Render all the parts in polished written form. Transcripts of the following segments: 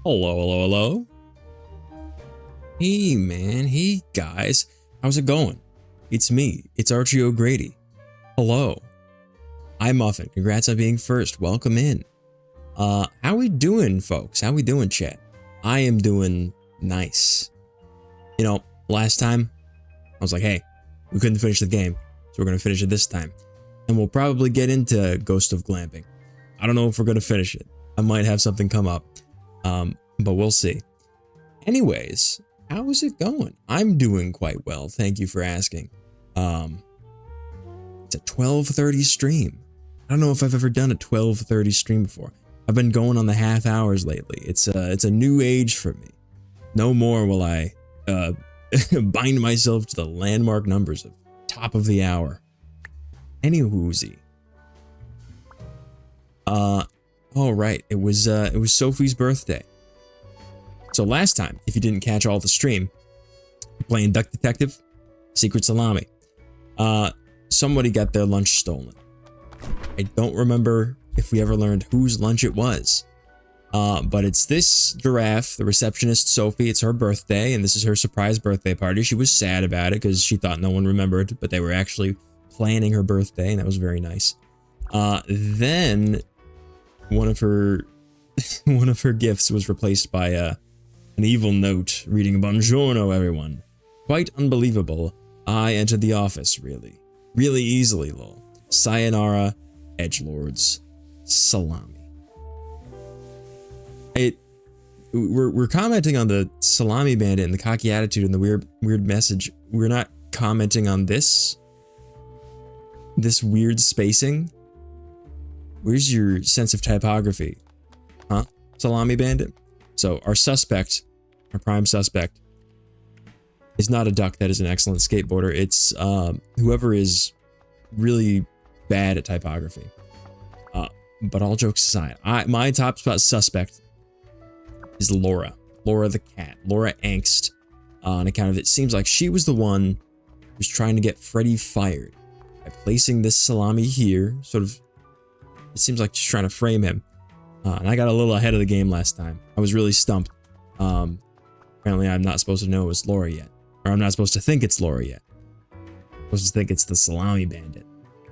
Hello, hello, hello. Hey, man. Hey, guys. How's it going? It's me. It's Archie O'Grady. Hello. I'm Muffin. Congrats on being first. Welcome in. How we doing, folks? How we doing, chat? I am doing nice. You know, last time, I was like, hey, we couldn't finish the game, so we're going to finish it this time. And we'll probably get into Ghost of Glamping. I don't know if we're going to finish it. I might have something come up, but we'll see. Anyways, how is it going? I'm doing quite well. Thank you for asking. It's a 12:30 stream. I don't know if I've ever done a 12:30 stream before. I've been going on the half hours lately. It's a new age for me. No more will I bind myself to the landmark numbers of top of the hour. Anywhoozy. All right. It was Sophie's birthday. So last time, if you didn't catch all the stream, playing Duck Detective, Secret Salami, somebody got their lunch stolen. I don't remember if we ever learned whose lunch it was. But it's this giraffe, the receptionist Sophie. It's her birthday, and this is her surprise birthday party. She was sad about it because she thought no one remembered, but they were actually planning her birthday, and that was very nice. Then one of her gifts was replaced by an evil note reading "Buongiorno, everyone." Quite unbelievable. I entered the office really easily, lol. Sayonara, edgelords. Salami. We're commenting on the Salami Bandit and the cocky attitude and the weird message. We're not commenting on this weird spacing. Where's your sense of typography? Huh? Salami Bandit? So our prime suspect, is not a duck. That is an excellent skateboarder. It's whoever is really bad at typography. But all jokes aside, my top spot suspect is Laura. Laura the cat. Laura Angst. On account of it seems like she was the one who's trying to get Freddy fired by placing this salami here. Sort of, it seems like she's trying to frame him. And I got a little ahead of the game last time. I was really stumped. Apparently I'm not supposed to know it's Laura yet. Or I'm not supposed to think it's Laura yet. I'm supposed to think it's the Salami Bandit.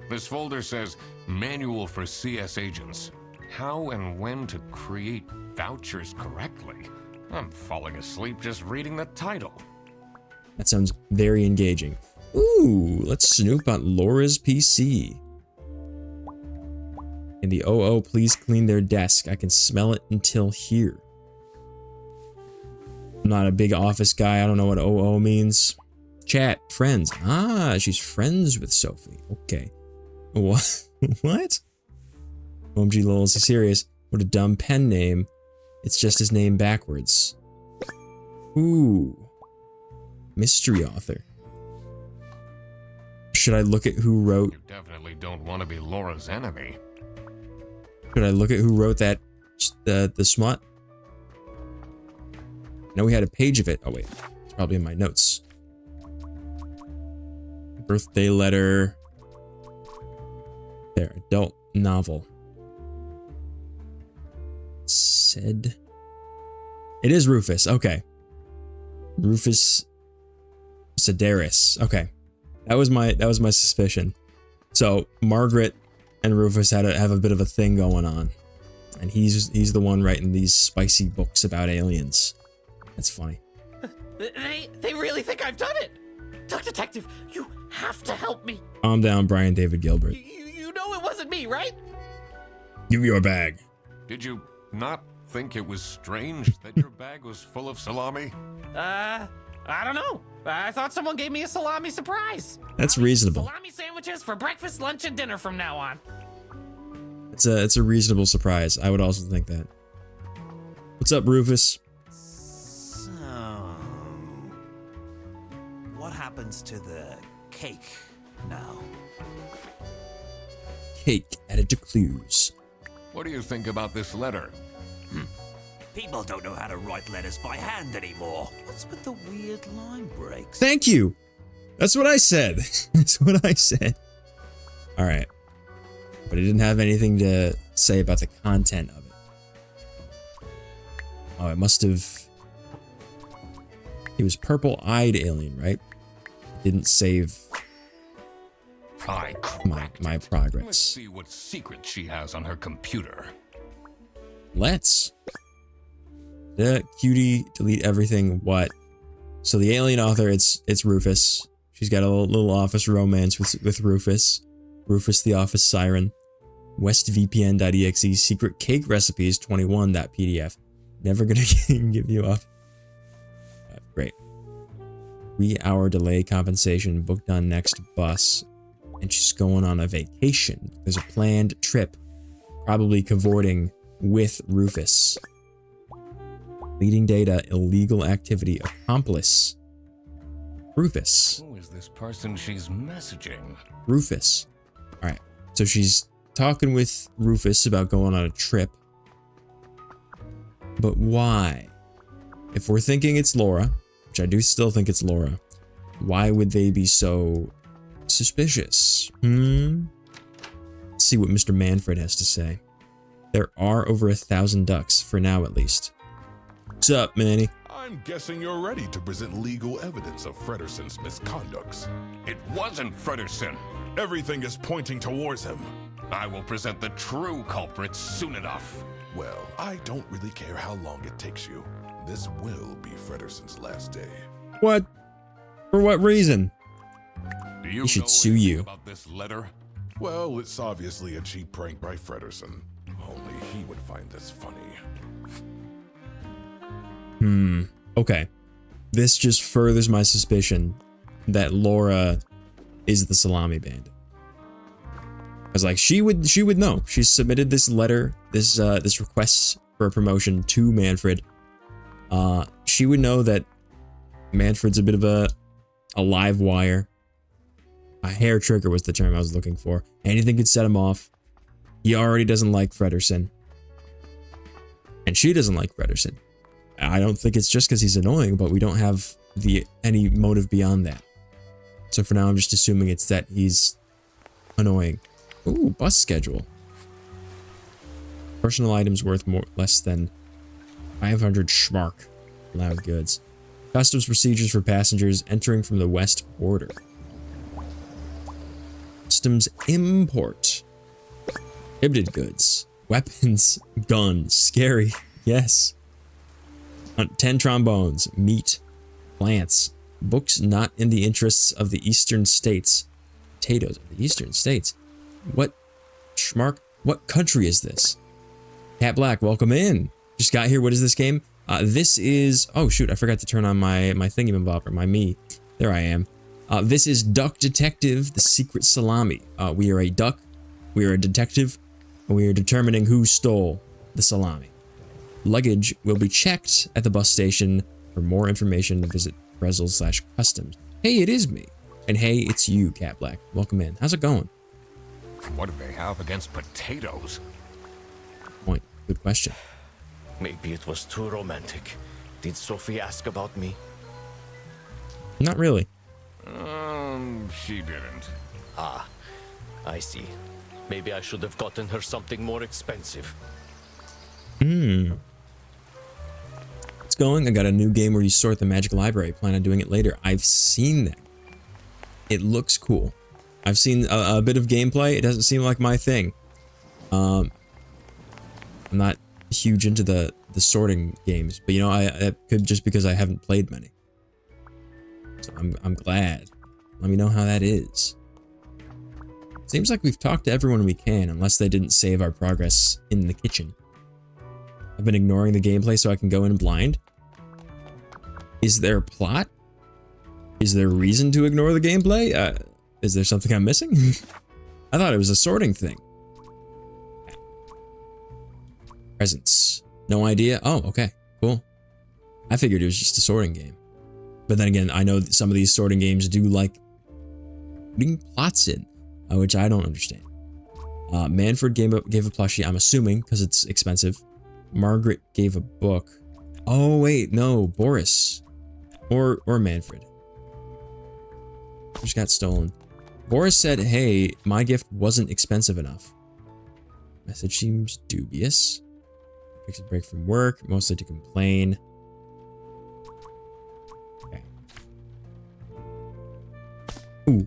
This folder says Manual for CS Agents. How and when to create vouchers correctly. I'm falling asleep just reading the title. That sounds very engaging. Ooh, let's snoop on Laura's PC. And the OO, please clean their desk. I can smell it until here. I'm not a big office guy. I don't know what OO means. Chat, friends. Ah, she's friends with Sophie. Okay. What? What? OMG lol, is he serious? What a dumb pen name. It's just his name backwards. Ooh. Mystery author. Should I look at who wrote? You definitely don't want to be Laura's enemy. Should I look at who wrote that, the smut? I know we had a page of it. Oh wait, it's probably in my notes. Birthday letter. There, adult novel. Said. It is Rufus, okay. Rufus Sedaris, okay. That was my suspicion. So Margaret and Rufus have a bit of a thing going on. And he's the one writing these spicy books about aliens. That's funny. They really think I've done it. Duck Detective, you have to help me. Calm down, Brian David Gilbert. You know it wasn't me, right? Give me your bag. Did you not think it was strange that your bag was full of salami? I don't know. I thought someone gave me a salami surprise. That's reasonable. Salami sandwiches for breakfast, lunch, and dinner from now on. It's a reasonable surprise. I would also think that. What's up, Rufus? So, what happens to the cake now? Cake added to clues. What do you think about this letter? People don't know how to write letters by hand anymore. What's with the weird line breaks? Thank you. That's what I said. That's what I said. All right. But it didn't have anything to say about the content of it. Oh, it must have... He was purple-eyed alien, right? Didn't save I my Let's progress. see what secret she has on her computer. Let's. The cutie, delete everything. What? So the alien author, it's Rufus. She's got a little office romance with Rufus. Rufus the office siren. WestVPN.exe. Secret cake recipes 21.pdf. Never gonna give you up. Great. 3-hour delay compensation booked on next bus. And she's going on a vacation. There's a planned trip. Probably cavorting with Rufus. Leading data, illegal activity, accomplice. Rufus. Who is this person she's messaging? Rufus. Alright, so she's talking with Rufus about going on a trip. But why? If we're thinking it's Laura, which I do still think it's Laura, why would they be so suspicious? Let's see what Mr. Manfred has to say. There are over 1,000 ducks, for now at least. What's up, Manny? I'm guessing you're ready to present legal evidence of Frederson's misconducts. It wasn't Frederson. Everything is pointing towards him. I will present the true culprit soon enough. Well, I don't really care how long it takes you. This will be Frederson's last day. What? For what reason? Do you He should know sue anything you. about this letter? Well, it's obviously a cheap prank by Frederson. Only he would find this funny. Okay. This just furthers my suspicion that Laura is the Salami Bandit. I was like, she would know. She submitted this letter, this request for a promotion to Manfred. She would know that Manfred's a bit of a live wire. A hair trigger was the term I was looking for. Anything could set him off. He already doesn't like Frederson. And she doesn't like Frederson. I don't think it's just because he's annoying, but we don't have any motive beyond that. So for now, I'm just assuming it's that he's annoying. Ooh, bus schedule. Personal items worth less than 500 schmark. Loud goods. Customs procedures for passengers entering from the west border. Customs import. Prohibited goods. Weapons. Guns. Scary. Yes. 10 trombones. Meat. Plants. Books not in the interests of the eastern states. Potatoes of the eastern states. What schmark? What country is this? Cat Black, welcome in. Just got here. What is this game? This is... Oh, shoot. I forgot to turn on my thingy-mabobber. My me. There I am. This is Duck Detective, the Secret Salami. We are a duck. We are a detective. And we are determining who stole the salami. Luggage will be checked at the bus station. For more information, visit Brezel/customs. Hey, it is me. And hey, it's you, Cat Black. Welcome in. How's it going? What do they have against potatoes? Point. Good question. Maybe it was too romantic. Did Sophie ask about me? Not really. She didn't. Ah, I see. Maybe I should have gotten her something more expensive. It's going. I got a new game where you sort the magic library. Plan on doing it later. I've seen that. It looks cool. I've seen a bit of gameplay. It doesn't seem like my thing. I'm not huge into the sorting games, but you know, I could just because I haven't played many. So I'm glad. Let me know how that is. Seems like we've talked to everyone we can, unless they didn't save our progress in the kitchen. I've been ignoring the gameplay so I can go in blind. Is there a plot? Is there a reason to ignore the gameplay? Is there something I'm missing? I thought it was a sorting thing. Presents. No idea. Oh, okay. Cool. I figured it was just a sorting game. But then again, I know that some of these sorting games do like putting plots in, which I don't understand. Manfred gave a plushie, I'm assuming, because it's expensive. Margaret gave a book. Oh, wait, no, Boris. Or Manfred. Just got stolen. Boris said, hey, my gift wasn't expensive enough. Message seems dubious. Takes a break from work, mostly to complain. Okay. Ooh.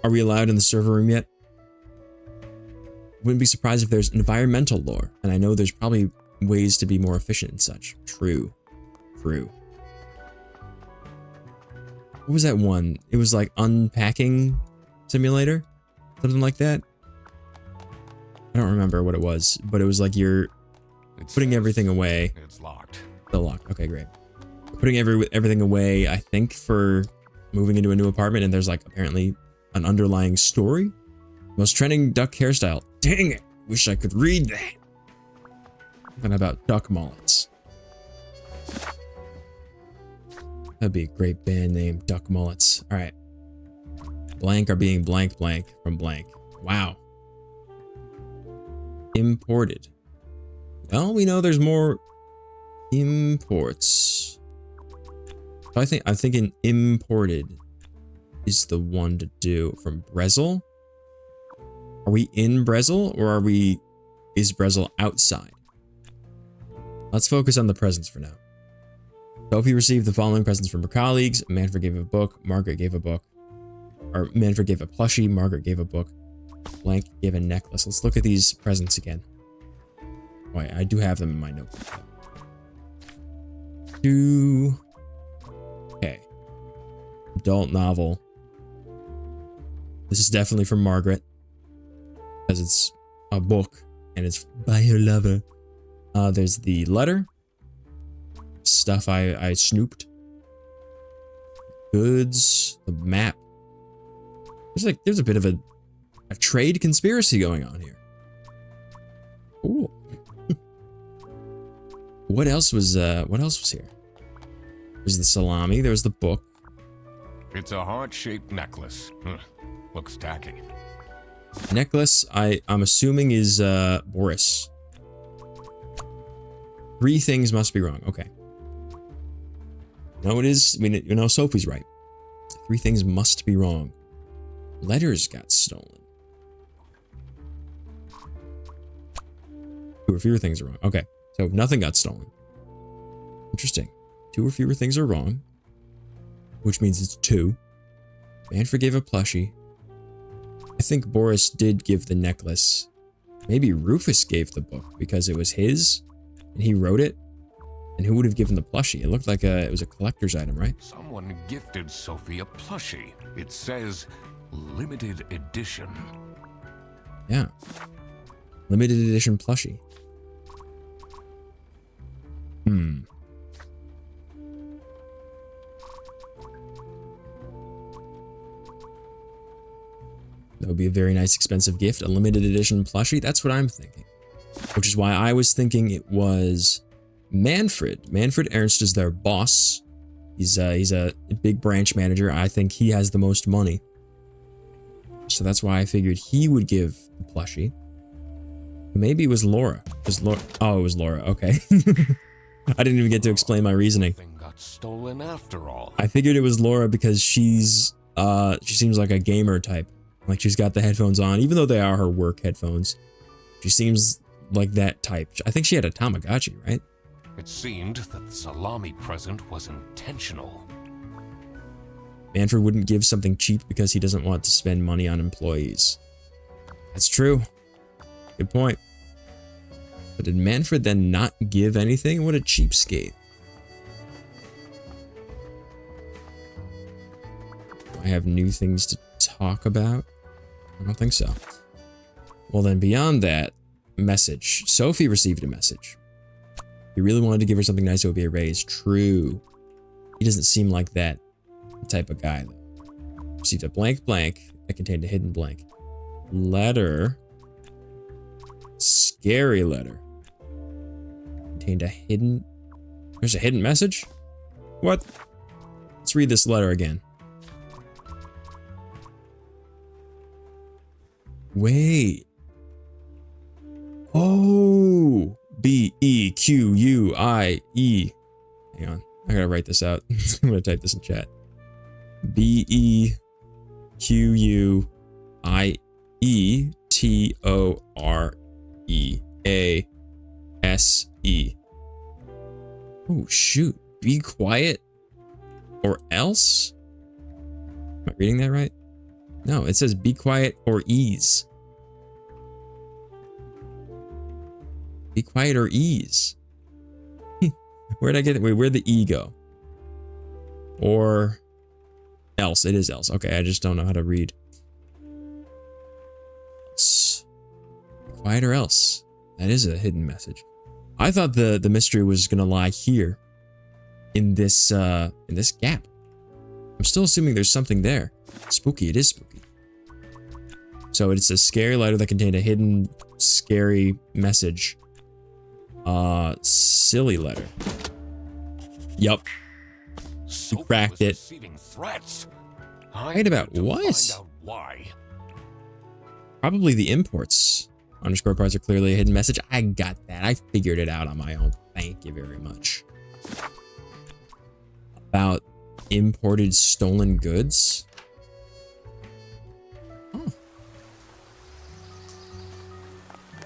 Are we allowed in the server room yet? Wouldn't be surprised if there's environmental lore, and I know there's probably ways to be more efficient and such. True. What was that one? It was like unpacking simulator? Something like that? I don't remember what it was, but it was like you're putting everything away. It's locked. Still locked. Okay, great. Putting everything away, I think, for moving into a new apartment, and there's like apparently an underlying story. Most trending duck hairstyle. Dang it! Wish I could read that. Something about duck mullets. That'd be a great band name, Duck Mullets. All right. Blank are being blank from blank. Wow. Imported. Well, we know there's more imports. So I'm thinking imported is the one to do from Brezel. Are we in Brezel or is Brezel outside? Let's focus on the presents for now. Sophie received the following presents from her colleagues. Manfred gave a book, Margaret gave a book. Or Manfred gave a plushie, Margaret gave a book. Blank gave a necklace. Let's look at these presents again. Wait, I do have them in my notebook. Okay. Adult novel. This is definitely from Margaret. Because it's a book and it's by her lover. There's the letter. Stuff I snooped. Goods. The map. There's a bit of a trade conspiracy going on here. Cool. What else was here? There's the salami, there's the book. It's a heart-shaped necklace. Looks tacky. Necklace, I'm assuming is Boris. 3 things must be wrong. Okay. No, it is. I mean, you know, Sophie's right. 3 things must be wrong. Letters got stolen. 2 or fewer things are wrong. Okay, so nothing got stolen. Interesting. 2 or fewer things are wrong, which means it's 2. Manfred gave a plushie. I think Boris did give the necklace. Maybe Rufus gave the book because it was his and he wrote it. And who would have given the plushie? It looked like it was a collector's item, right? Someone gifted Sophie a plushie. It says limited edition. Yeah. Limited edition plushie. That would be a very nice expensive gift. A limited edition plushie. That's what I'm thinking. Which is why I was thinking it was Manfred. Manfred Ernst is their boss. He's a big branch manager. I think he has the most money. So that's why I figured he would give the plushie. Maybe it was Laura. Oh, it was Laura. Okay. I didn't even get to explain my reasoning. Thing got stolen after all. I figured it was Laura because she seems like a gamer type. Like she's got the headphones on, even though they are her work headphones. She seems like that type. I think she had a Tamagotchi, right? It seemed that the salami present was intentional. Manfred wouldn't give something cheap because he doesn't want to spend money on employees. That's true. Good point. But did Manfred then not give anything? What a cheapskate. Do I have new things to talk about? I don't think so. Well then, beyond that, message. Sophie received a message. If he really wanted to give her something nice, it would be a raise. True. He doesn't seem like that type of guy, though. Received a blank blank that contained a hidden blank. Letter. Scary letter. Contained a hidden... There's a hidden message? What? Let's read this letter again. Wait. Oh. B-E-Q-U-I-E. Hang on. I gotta write this out. I'm gonna type this in chat. B-E-Q-U-I-E-T-O-R-E-A-S E. Oh, shoot. Be quiet or else? Am I reading that right? No, it says be quiet or ease. Be quiet or ease. Where'd I get it? Wait, where'd the E go? Or else. It is else. Okay, I just don't know how to read. Else. Be quiet or else. That is a hidden message. I thought the mystery was gonna lie here. In this gap. I'm still assuming there's something there. Spooky, it is spooky. So it's a scary letter that contained a hidden, scary message. Silly letter. Yup. You cracked it. Right about what? Why? Probably the imports. Underscore parts are clearly a hidden message. I got that. I figured it out on my own. Thank you very much. About imported stolen goods? Oh.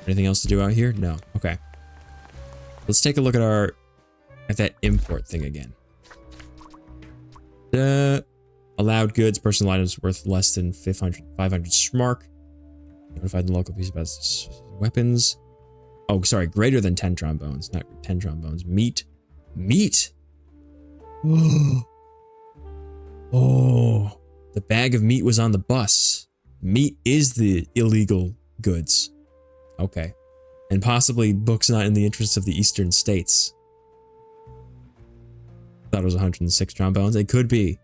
Anything else to do out here? No. Okay. Let's take a look at that import thing again. Allowed goods, personal items worth less than 500 Schmark. Notified the local police about weapons. Oh, sorry, greater than 10 trombones, not 10 trombones. Meat. Meat! Oh, the bag of meat was on the bus. Meat is the illegal goods. Okay. And possibly books not in the interests of the eastern states. Thought it was 106 trombones. It could be.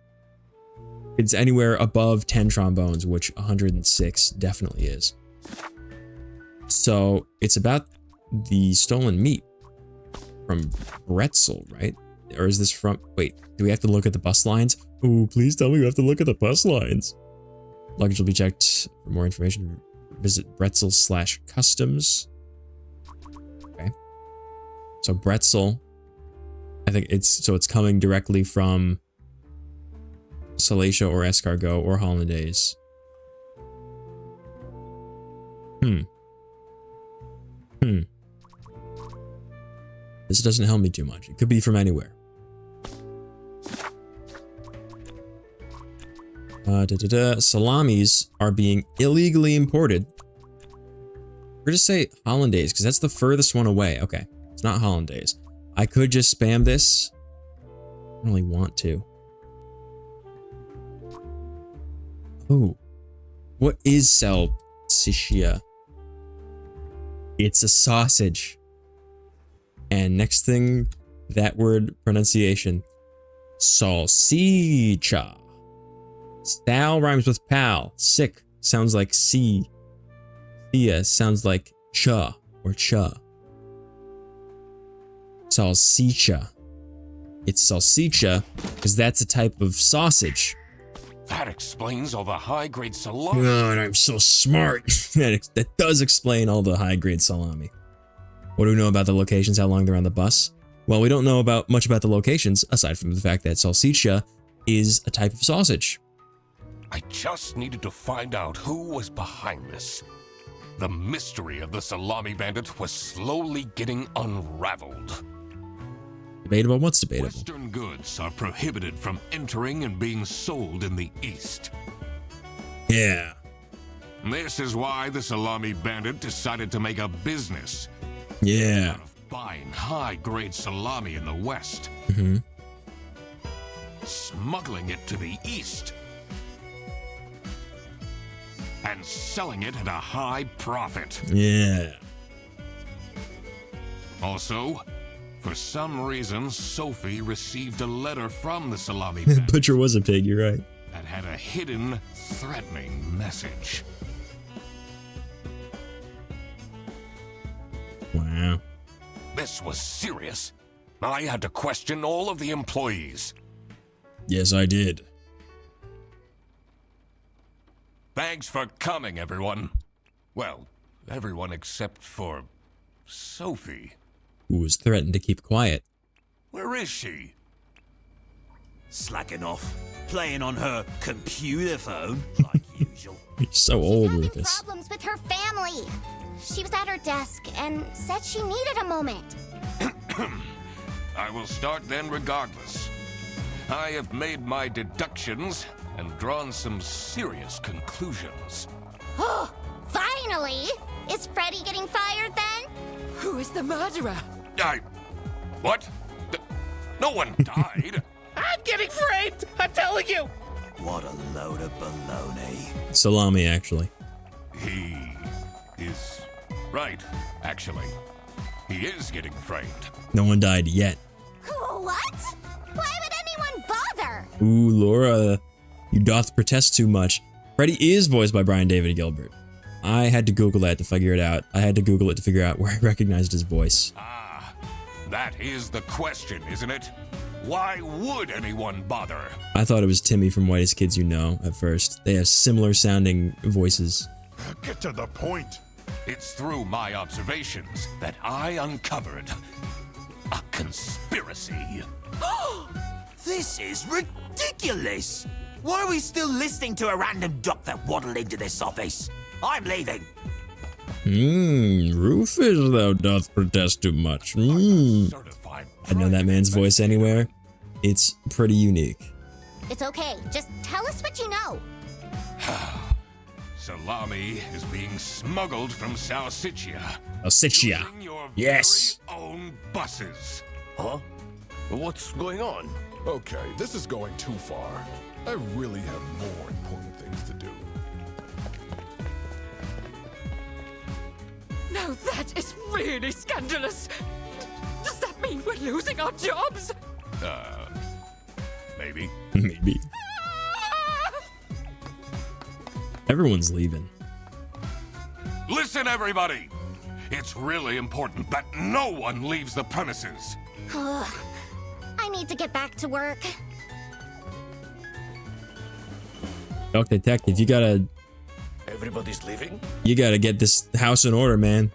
It's anywhere above 10 trombones, which 106 definitely is. So it's about the stolen meat from Bretzel, right? Or is this from... Wait, do we have to look at the bus lines? Oh, please tell me we have to look at the bus lines. Luggage will be checked for more information. Visit Bretzel/customs. Okay. So Bretzel, I think it's coming directly from Salacia or Escargot or Hollandaise. This doesn't help me too much. It could be from anywhere. Salamis are being illegally imported. We're gonna say Hollandaise because that's the furthest one away. Okay, it's not Hollandaise. I could just spam this. I don't really want to. Oh, what is salsiccia? It's a sausage. And next thing, that word pronunciation, salsiccia. Sal rhymes with pal. Sick sounds like C. Sia sounds like cha or cha. Salsiccia. It's salsiccia because that's a type of sausage. That explains all the high-grade salami. God, I'm so smart. That does explain all the high-grade salami. What do we know about the locations, how long they're on the bus? Well, we don't know much about the locations, aside from the fact that salsiccia is a type of sausage. I just needed to find out who was behind this. The mystery of the salami bandit was slowly getting unraveled. Debatable? What's debatable? Western goods are prohibited from entering and being sold in the East. Yeah. This is why the salami bandit decided to make a business. Yeah. Out of buying high-grade salami in the West. Smuggling it to the East. And selling it at a high profit. Yeah. Also, for some reason, Sophie received a letter from the salami bandit Butcher was a pig, you're right. that had a hidden, threatening message. Wow. This was serious. I had to question all of the employees. Yes, I did. Thanks for coming, everyone. Well, everyone except for Sophie. Who was threatened to keep quiet. Where is she? Slacking off, playing on her computer phone, like usual. You're so old, Having Rufus. problems with her family. She was at her desk and said she needed a moment. I will start then regardless. I have made my deductions and drawn some serious conclusions. Oh, finally! Is Freddy getting fired then? Who is the murderer? What? No one died. I'm getting framed! I'm telling you! What a load of baloney. Salami, actually. He is right, actually. He is getting framed. No one died yet. What? Why would anyone bother? Ooh, Laura, you doth protest too much. Freddy is voiced by Brian David Gilbert. I had to Google that to figure it out. I had to Google it to figure out where I recognized his voice. Ah, that is the question, isn't it? Why would anyone bother? I thought it was Timmy from Whitest Kids You Know at first. They have similar sounding voices. Get to the point. It's through my observations that I uncovered a conspiracy. This is ridiculous! Why are we still listening to a random doc that waddled into this office? I'm leaving. Rufus, thou doth protest too much. Certified. I know that man's voice anywhere. It's pretty unique. It's okay. Just tell us what you know. Salami is being smuggled from Salsiccia. Alsiccia. Using your Yes. very own buses. Huh? What's going on? Okay, this is going too far. I really have more important things to do. Now that is really scandalous. Does that mean we're losing our jobs? Maybe. Maybe. Everyone's leaving. Listen, everybody! It's really important that no one leaves the premises. I need to get back to work. Doc Detective, you gotta Everybody's leaving? get this house in order, man.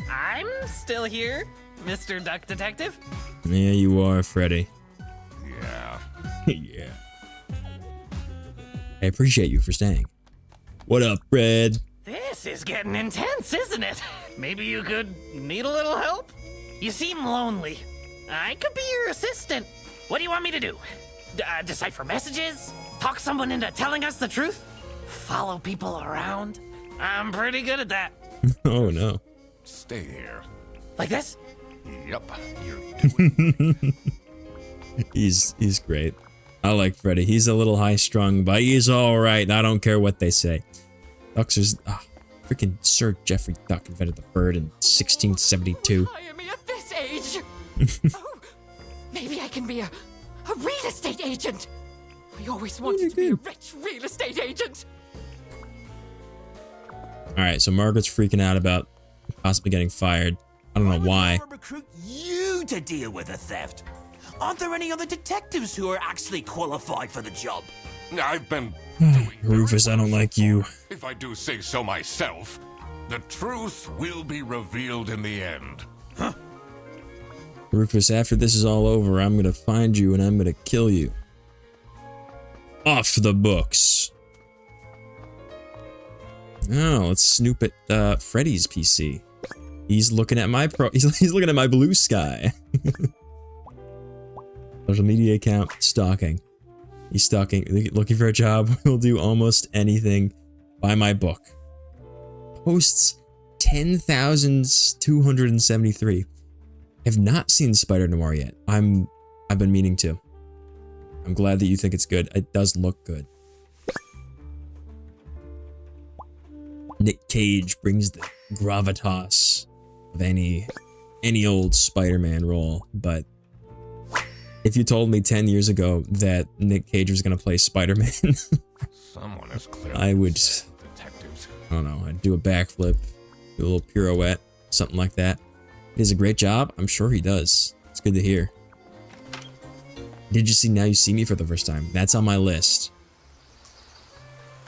I'm still here, Mr. Duck Detective. Yeah, you are, Freddy. Yeah. Yeah. I appreciate you for staying. What up, Fred? This is getting intense, isn't it? Maybe you could need a little help? You seem lonely. I could be your assistant. What do you want me to do? Decipher messages? Talk someone into telling us the truth? Follow people around? I'm pretty good at that. Oh no. Stay here. Like this? Yep, you're doing He's great. I like Freddy. He's a little high strung, but he's alright. I don't care what they say. Ducks is freaking Sir Geoffrey Duck invented the bird in 1672. Hire me at this age. Oh, maybe I can be a real estate agent. I always wanted to be a rich real estate agent. Alright, so Margaret's freaking out about possibly getting fired. I don't know why. Would I recruit you to deal with the theft? Aren't there any other detectives who are actually qualified for the job? I've been doing Rufus, I don't like you. If I do say so myself, the truth will be revealed in the end. Rufus, after this is all over, I'm gonna find you and I'm gonna kill you. Off the books. Oh, let's snoop at Freddy's PC. He's looking at my he's looking at my blue sky. Social media account stalking. He's stalking, looking for a job. Will do almost anything by my book. Posts 10,273. Have not seen Spider Noir yet. I've been meaning to. I'm glad that you think it's good. It does look good. Nick Cage brings the gravitas of any old Spider-Man role, but if you told me 10 years ago that Nick Cage was going to play Spider-Man, Someone is clearly I would, detectives. I don't know, I'd do a backflip, do a little pirouette, something like that. He does a great job. I'm sure he does. It's good to hear. Did you see Now You See Me for the first time? That's on my list.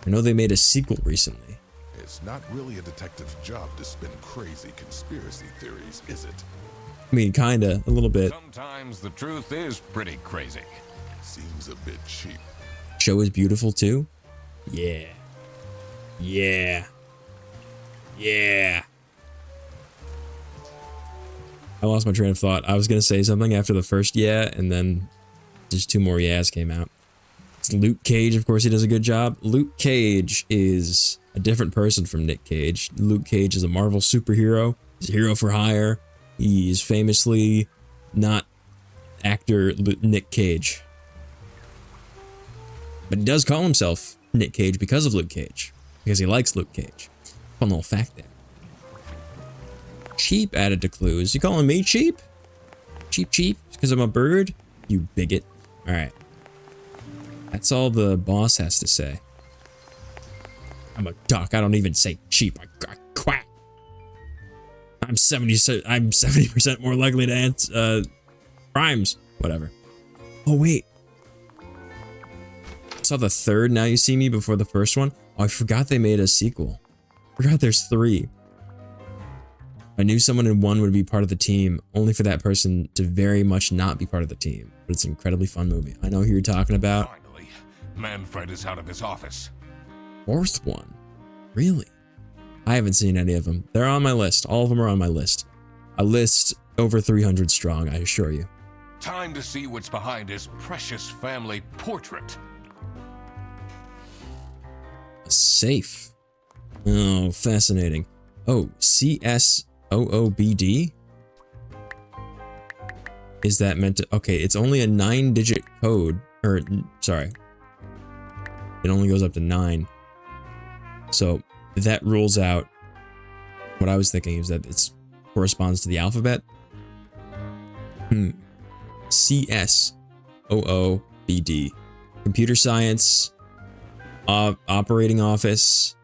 I know they made a sequel recently. It's not really a detective's job to spin crazy conspiracy theories, is it? I mean, kinda, a little bit. Sometimes the truth is pretty crazy. Seems a bit cheap. Show is beautiful too. Yeah. Yeah. Yeah. I lost my train of thought. I was going to say something after the first yeah, and then just 2 more yeahs came out. It's Luke Cage. Of course, he does a good job. Luke Cage is a different person from Nick Cage. Luke Cage is a Marvel superhero. He's a hero for hire. He's famously not actor Nick Cage. But he does call himself Nick Cage because of Luke Cage. Because he likes Luke Cage. Fun little fact there. Cheap added to clues. You calling me cheap? Cheap? Because I'm a bird? You bigot. Alright. That's all the boss has to say. I'm a duck. I don't even say cheap. I quack. I'm 70% more likely to answer crimes. Whatever. Oh, wait. I saw the third Now You See Me before the first one. Oh, I forgot they made a sequel. I forgot there's 3. I knew someone in 1 would be part of the team, only for that person to very much not be part of the team. But it's an incredibly fun movie. I know who you're talking about. Finally, Manfred is out of his office. 4th one? Really? I haven't seen any of them. They're on my list. All of them are on my list. A list over 300 strong, I assure you. Time to see what's behind his precious family portrait. A safe. Oh, fascinating. Oh, CSOOBD? Is that meant to... Okay, it's only a 9-digit code. Or, sorry. It only goes up to 9. So, that rules out... What I was thinking is that it corresponds to the alphabet. CSOOBD. Computer science. Operating office.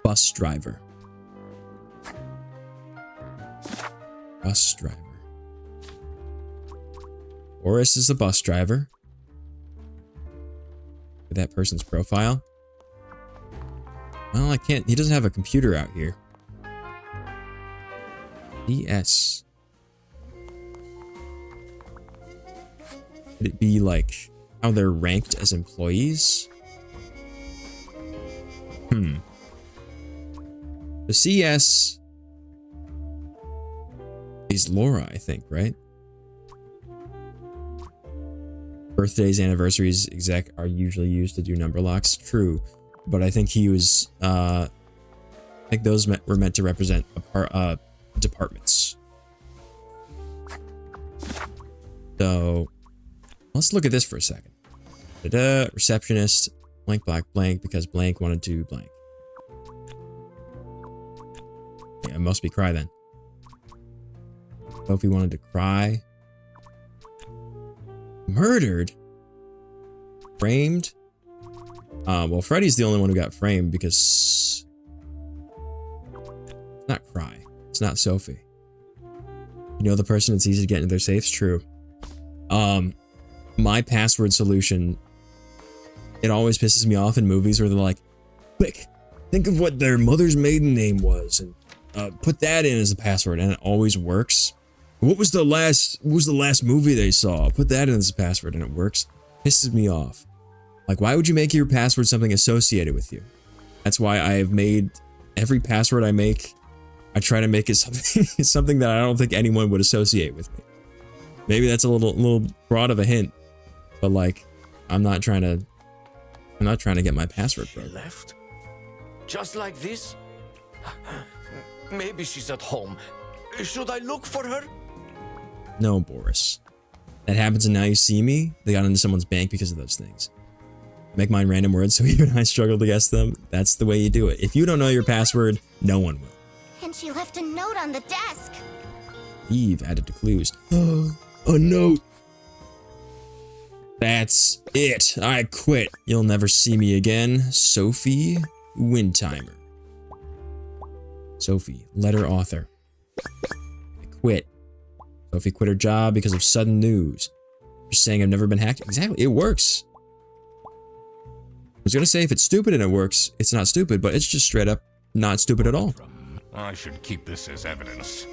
Bus driver. Bus driver. Boris is the bus driver. For that person's profile. Well, I can't. He doesn't have a computer out here. DS. Could it be like how they're ranked as employees? The CS is Laura, I think, right? Birthdays, anniversaries, exec are usually used to do number locks. True, but I think he was. I think those were meant to represent departments. So let's look at this for a second. Receptionist, blank, black, blank, because blank wanted to blank. Yeah, it must be cry then. Sophie wanted to cry. Murdered? Framed? Well, Freddy's the only one who got framed because... It's not cry. It's not Sophie. You know the person that's easy to get into their safes? True. My password solution... It always pisses me off in movies where they're like, quick, think of what their mother's maiden name was and put that in as a password, and it always works. What was the last movie they saw? Put that in as a password and it works. Pisses me off. Like, why would you make your password something associated with you? That's why I have made every password I make, I try to make it something that I don't think anyone would associate with me. Maybe that's a little broad of a hint, but like, I'm not trying to get my password broken. She left? Just like this? Maybe she's at home. Should I look for her? No, Boris. That happens and Now You See Me. They got into someone's bank because of those things. Make mine random words so even I struggle to guess them. That's the way you do it. If you don't know your password, no one will. And she left a note on the desk. Eve added to clues. A note. That's it. I quit. You'll never see me again. Sophie Windtimer. Sophie, letter author. I quit. Sophie quit her job because of sudden news. Just saying I've never been hacked. Exactly, it works. I was gonna say if it's stupid and it works, it's not stupid, but it's just straight up not stupid at all. I should keep this as evidence.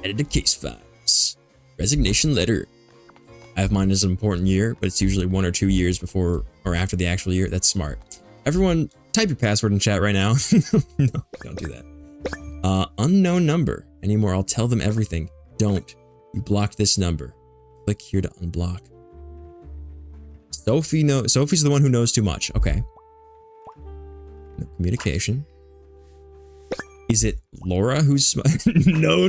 Added to case files. Resignation letter. I I have mine as an important year, but it's usually 1 or 2 years before or after the actual year. That's smart. Everyone, type your password in chat right now. No, don't do that. Unknown number. Anymore, I'll tell them everything. Don't. You blocked this number. Click here to unblock. Sophie's the one who knows too much. Okay. No communication. Is it Laura who's No.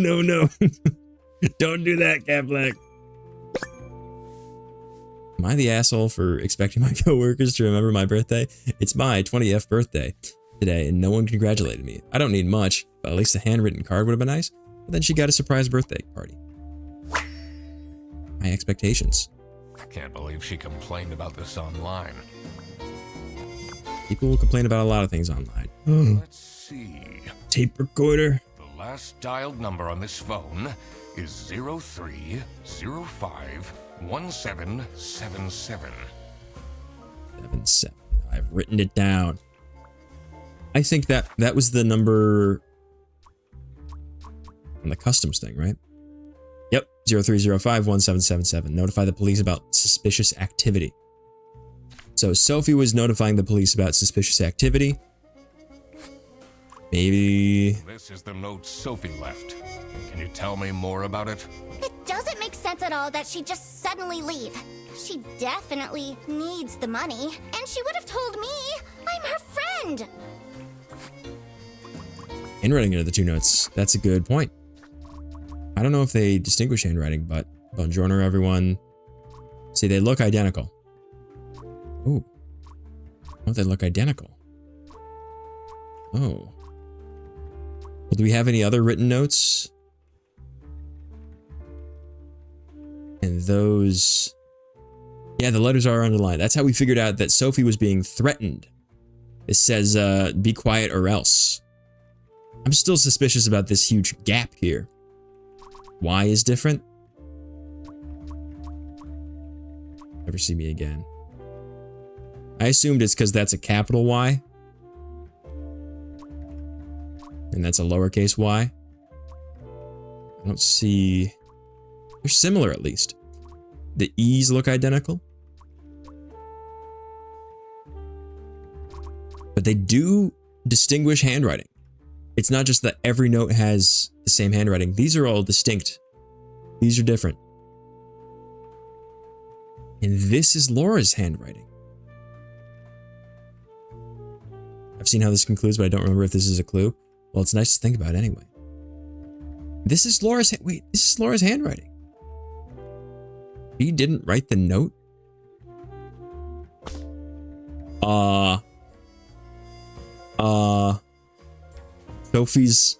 Don't do that, Cat Black. Am I the asshole for expecting my coworkers to remember my birthday? It's my 20th birthday today, and no one congratulated me. I don't need much, but at least a handwritten card would have been nice. But then she got a surprise birthday party. My expectations. Can't believe she complained about this online. People will complain about a lot of things online. Let's see. Tape recorder. The last dialed number on this phone is 0305 1777. 77. I've written it down. I think that was the number on the customs thing, right? Yep, 0305 1777. Notify the police about suspicious activity. So Sophie was notifying the police about suspicious activity. Maybe... This is the note Sophie left. Can you tell me more about it? It doesn't make sense at all that she'd just suddenly leave. She definitely needs the money, and she would have told me. I'm her friend. Handwriting into the two notes. That's a good point. I don't know if they distinguish handwriting, but buongiorno, everyone. See, they look identical. Ooh. Oh, they look identical. Oh. Well, do we have any other written notes? And those... Yeah, the letters are underlined. That's how we figured out that Sophie was being threatened. It says, be quiet or else. I'm still suspicious about this huge gap here. Y is different. Never see me again. I assumed it's because that's a capital Y. And that's a lowercase y. I don't see... They're similar, at least. The E's look identical. But they do distinguish handwriting. It's not just that every note has the same handwriting. These are all distinct. These are different. And this is Laura's handwriting. I've seen how this concludes, but I don't remember if this is a clue. Well, it's nice to think about anyway. This is Laura's... Wait, this is Laura's handwriting. He didn't write the note? Sophie's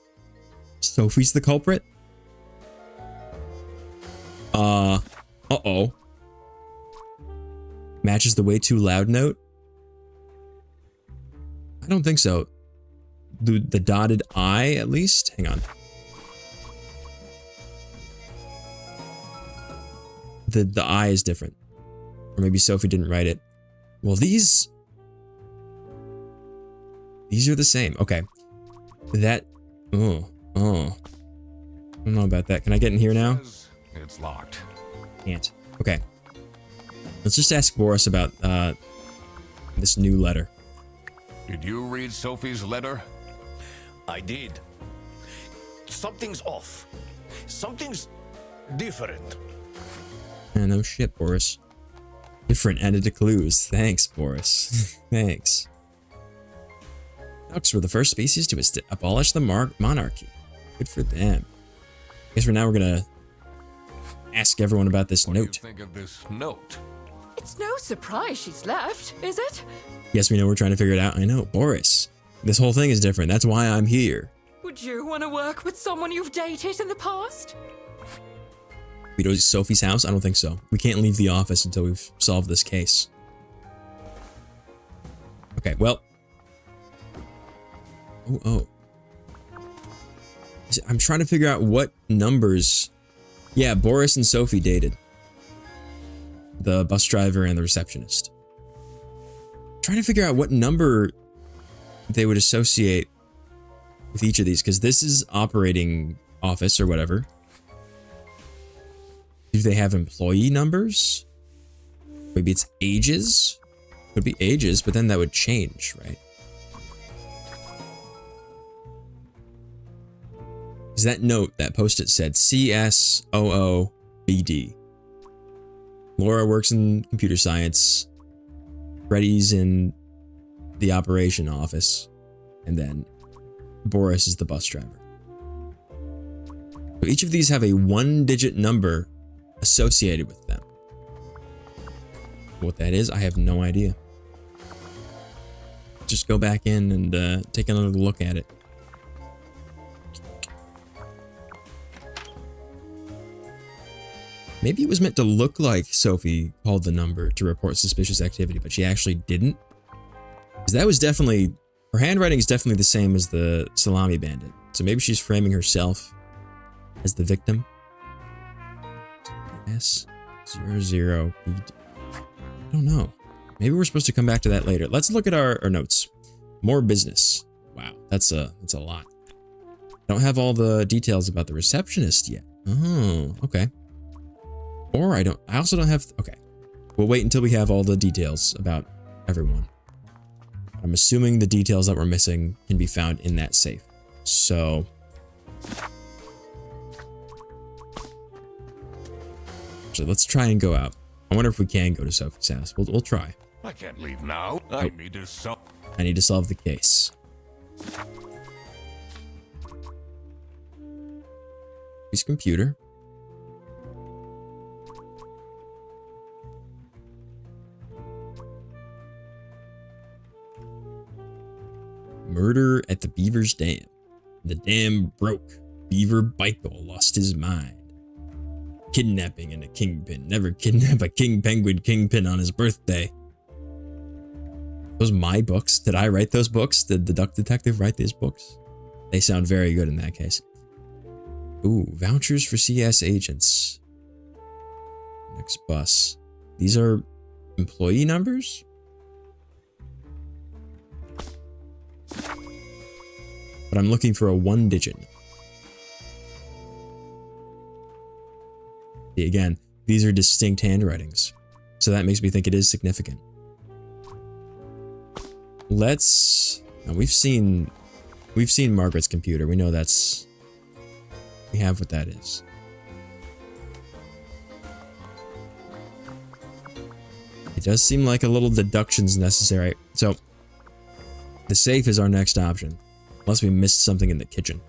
the culprit? Uh-oh. Matches the way too loud note? I don't think so. The dotted I, at least? Hang on. The I is different. Or maybe Sophie didn't write it. Well, these are the same. Okay. That... Oh. I don't know about that. Can I get in here now? It's locked. Can't. Okay. Let's just ask Boris about this new letter. Did you read Sophie's letter? I did. Something's off. Something's different. No shit, Boris. Different added to clues. Thanks, Boris. Thanks. Ducks were the first species to abolish the monarchy. Good for them. I guess for now we're gonna ask everyone about this note. What do you think of this note? It's no surprise she's left, is it? Yes, we know we're trying to figure it out. I know, Boris. This whole thing is different. That's why I'm here. Would you want to work with someone you've dated in the past? We go to Sophie's house? I don't think so. We can't leave the office until we've solved this case. Okay, well. Oh. I'm trying to figure out what numbers. Yeah, Boris and Sophie dated. The bus driver and the receptionist. Trying to figure out what number they would associate with each of these, because this is operating office or whatever. Do they have employee numbers? Maybe it's ages? Could be ages, but then that would change, right? Because that note, that post-it said CSOOBD. Laura works in computer science. Freddy's in the operation office. And then Boris is the bus driver. So each of these have a 1-digit number associated with them. What that is, I have no idea. Just go back in and take another look at it. Maybe it was meant to look like Sophie called the number to report suspicious activity, but she actually didn't. Because that was definitely... Her handwriting is definitely the same as the Salami Bandit. So maybe she's framing herself as the victim. S00BD. I don't know. Maybe we're supposed to come back to that later. Let's look at our notes. More business. Wow, that's a lot. Don't have all the details about the receptionist yet. Oh, okay. Or I also don't have... Okay. We'll wait until we have all the details about everyone. I'm assuming the details that we're missing can be found in that safe. So... So let's try and go out. I wonder if we can go to Sophie's house. We'll try. I can't leave now. I need to solve. I need to solve the case. His computer. Murder at the Beaver's Dam. The dam broke. Beaver Bikel lost his mind. Kidnapping and a kingpin. Never kidnap a king penguin kingpin on his birthday. Those my books? Did I write those books? Did the Duck Detective write these books? They sound very good in that case. Ooh, vouchers for CS agents. Next bus. These are employee numbers? But I'm looking for a 1-digit. See, again, these are distinct handwritings. So that makes me think it is significant. Let's... Now we've seen Margaret's computer. We know that's... We have what that is. It does seem like a little deduction's necessary. So, the safe is our next option. Unless we missed something in the kitchen.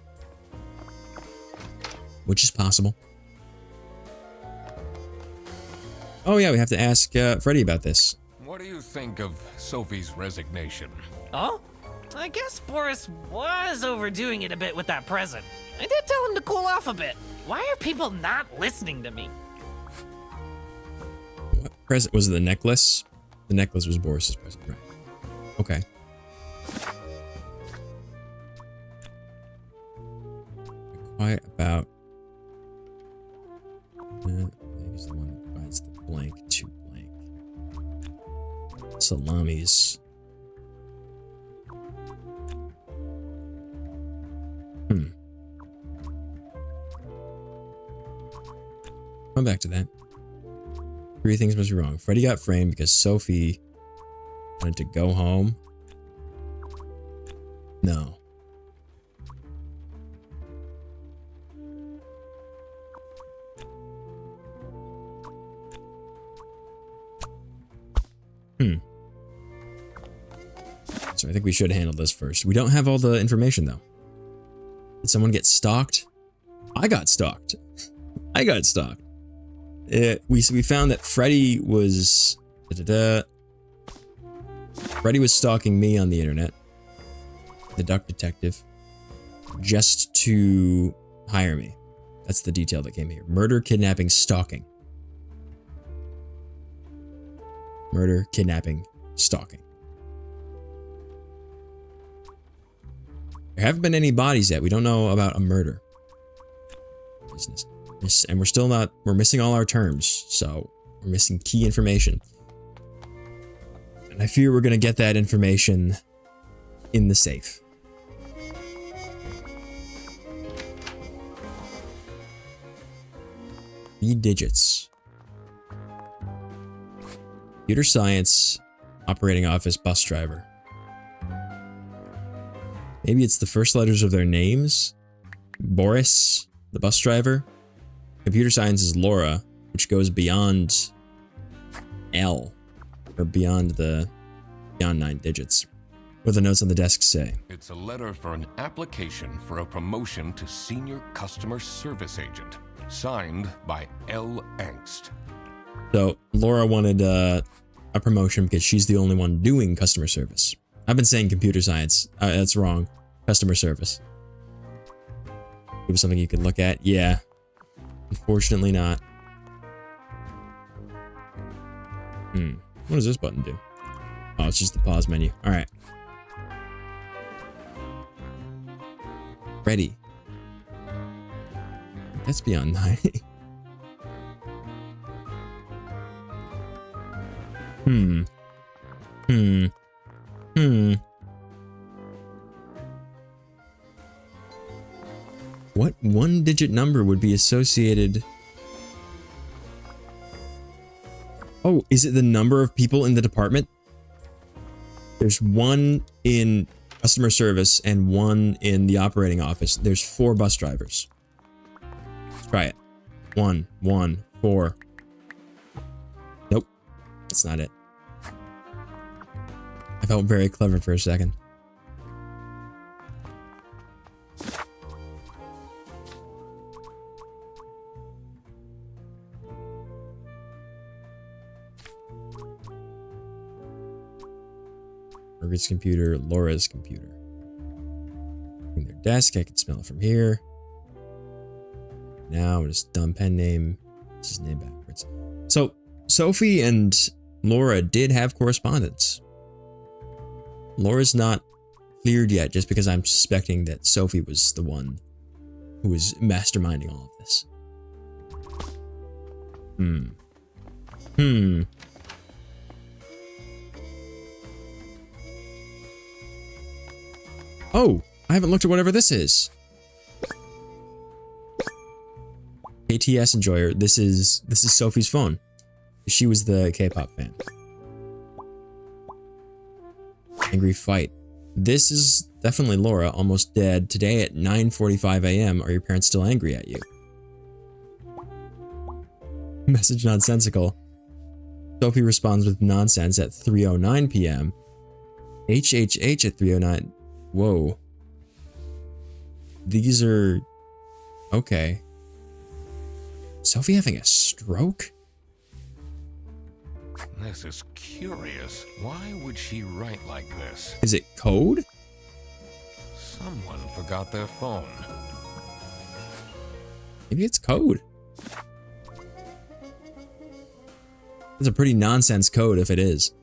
Which is possible. Oh yeah, we have to ask Freddy about this. What do you think of Sophie's resignation? Oh? I guess Boris was overdoing it a bit with that present. I did tell him to cool off a bit. Why are people not listening to me? What present was it? The necklace? The necklace was Boris's present, right? Okay. Quiet about... I think it's the one that provides the blank to blank. Salamis. Come back to that. 3 things must be wrong. Freddy got framed because Sophie wanted to go home. No. So I think we should handle this first. We don't have all the information though. Did someone get stalked? I got stalked. I got stalked. We found that Freddy was... Freddy was stalking me on the internet. The Duck Detective. Just to hire me. That's the detail that came here. Murder, kidnapping, stalking. Murder, kidnapping, stalking. There haven't been any bodies yet. We don't know about a murder. Business. And we're still not... We're missing all our terms. So, we're missing key information. And I fear we're going to get that information in the safe. 3 digits. Computer science, operating office, bus driver. Maybe it's the first letters of their names. Boris, the bus driver. Computer science is Laura, which goes beyond L, or beyond 9 digits. What the notes on the desk say. It's a letter for an application for a promotion to senior customer service agent, signed by L. Angst. So Laura wanted a promotion because she's the only one doing customer service. I've been saying computer science. That's wrong. Customer service. It was something you could look at. Yeah. Unfortunately not. What does this button do? Oh, it's just the pause menu. All right. Ready. That's beyond 9. What 1-digit number would be associated? Oh, is it the number of people in the department? There's 1 in customer service and 1 in the operating office. There's 4 bus drivers. Let's try it. 1, 1, 4. Nope. That's not it. I felt very clever for a second. Margaret's computer, Laura's computer. From their desk, I can smell it from here. Now I'm just dumb pen name. It's his name backwards. So Sophie and Laura did have correspondence. Laura's not cleared yet, just because I'm suspecting that Sophie was the one who was masterminding all of this. Oh, I haven't looked at whatever this is. ATS Enjoyer. This is Sophie's phone. She was the K-pop fan. Angry Fight. This is definitely Laura, almost dead. Today at 9:45 a.m. Are your parents still angry at you? Message nonsensical. Sophie responds with nonsense at 3:09 p.m. HHH at 3:09. Whoa. These are... Okay. Sophie having a stroke? This is curious. Why would she write like this? Is it code? Someone forgot their phone. Maybe it's code. It's a pretty nonsense code if it is.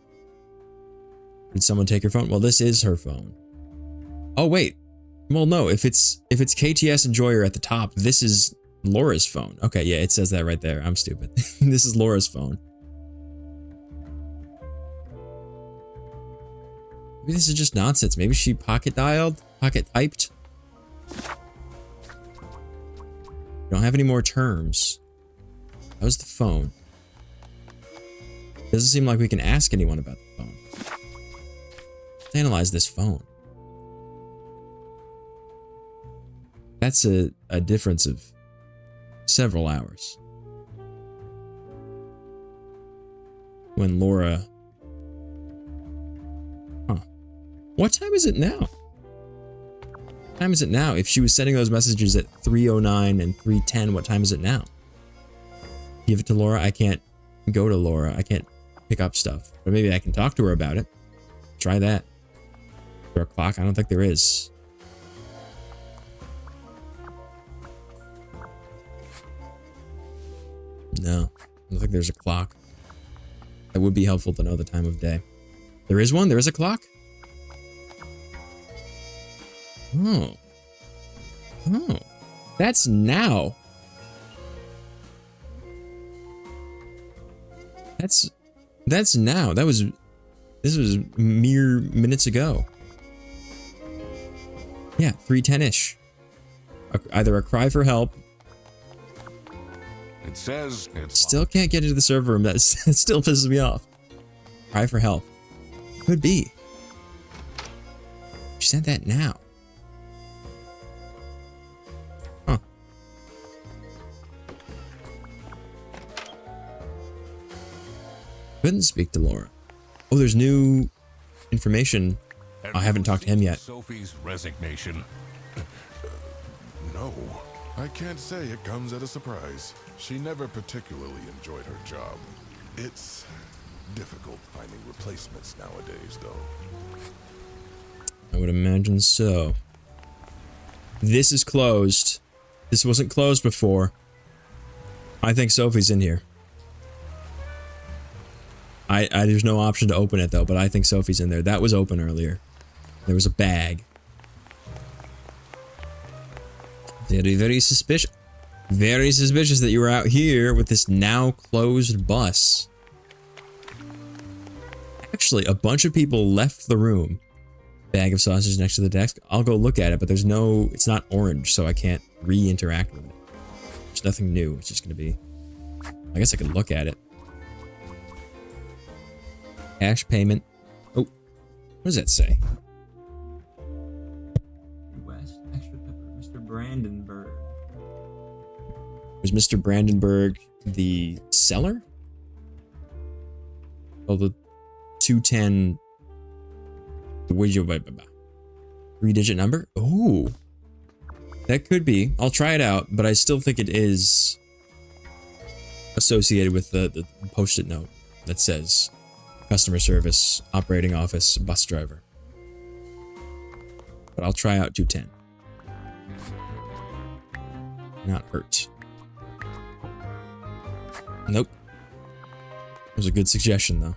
Did someone take her phone? Well, this is her phone. Oh, wait. Well, no, if it's KTS Enjoyer at the top, this is Laura's phone. Okay, yeah, it says that right there. I'm stupid. This is Laura's phone. Maybe this is just nonsense. Maybe she pocket dialed, pocket typed. Don't have any more terms. That was the phone. Doesn't seem like we can ask anyone about the phone. Let's analyze this phone. That's a difference of several hours. When Laura... Huh. What time is it now? What time is it now? If she was sending those messages at 3:09 and 3:10, what time is it now? Give it to Laura? I can't go to Laura. I can't pick up stuff. But maybe I can talk to her about it. Try that. Is there a clock? I don't think there is. No, I don't think there's a clock. That would be helpful to know the time of day. There is one? There is a clock? Oh. Oh. That's now. That's now. This was mere minutes ago. Yeah, 3:10-ish. Either a cry for help It says it's Still can't get into the server room. That still pisses me off. Cry for help. Could be. She sent that now. Huh. Couldn't speak to Laura. Oh, there's new information. I haven't talked to him yet. Sophie's resignation. No, I can't say it comes at a surprise. She never particularly enjoyed her job. It's difficult finding replacements nowadays, though. I would imagine so. This is closed. This wasn't closed before. I think Sophie's in here. There's no option to open it though, but I think Sophie's in there. That was open earlier. There was a bag. Very, very suspicious. Very suspicious that you were out here with this now closed bus. Actually, a bunch of people left the room. Bag of sausage next to the desk. I'll go look at it, but there's no, it's not orange, so I can't re-interact with it. There's nothing new. It's just gonna be, I guess I could look at it. Cash payment. Oh, what does that say? West, extra pepper, Mr. Brandenburg. Was Mr. Brandenburg the seller? Oh, the 210. 3-digit number? Oh, that could be. I'll try it out, but I still think it is associated with the post-it note that says customer service, operating office, bus driver. But I'll try out 210. Not hurt. Nope. It was a good suggestion, though.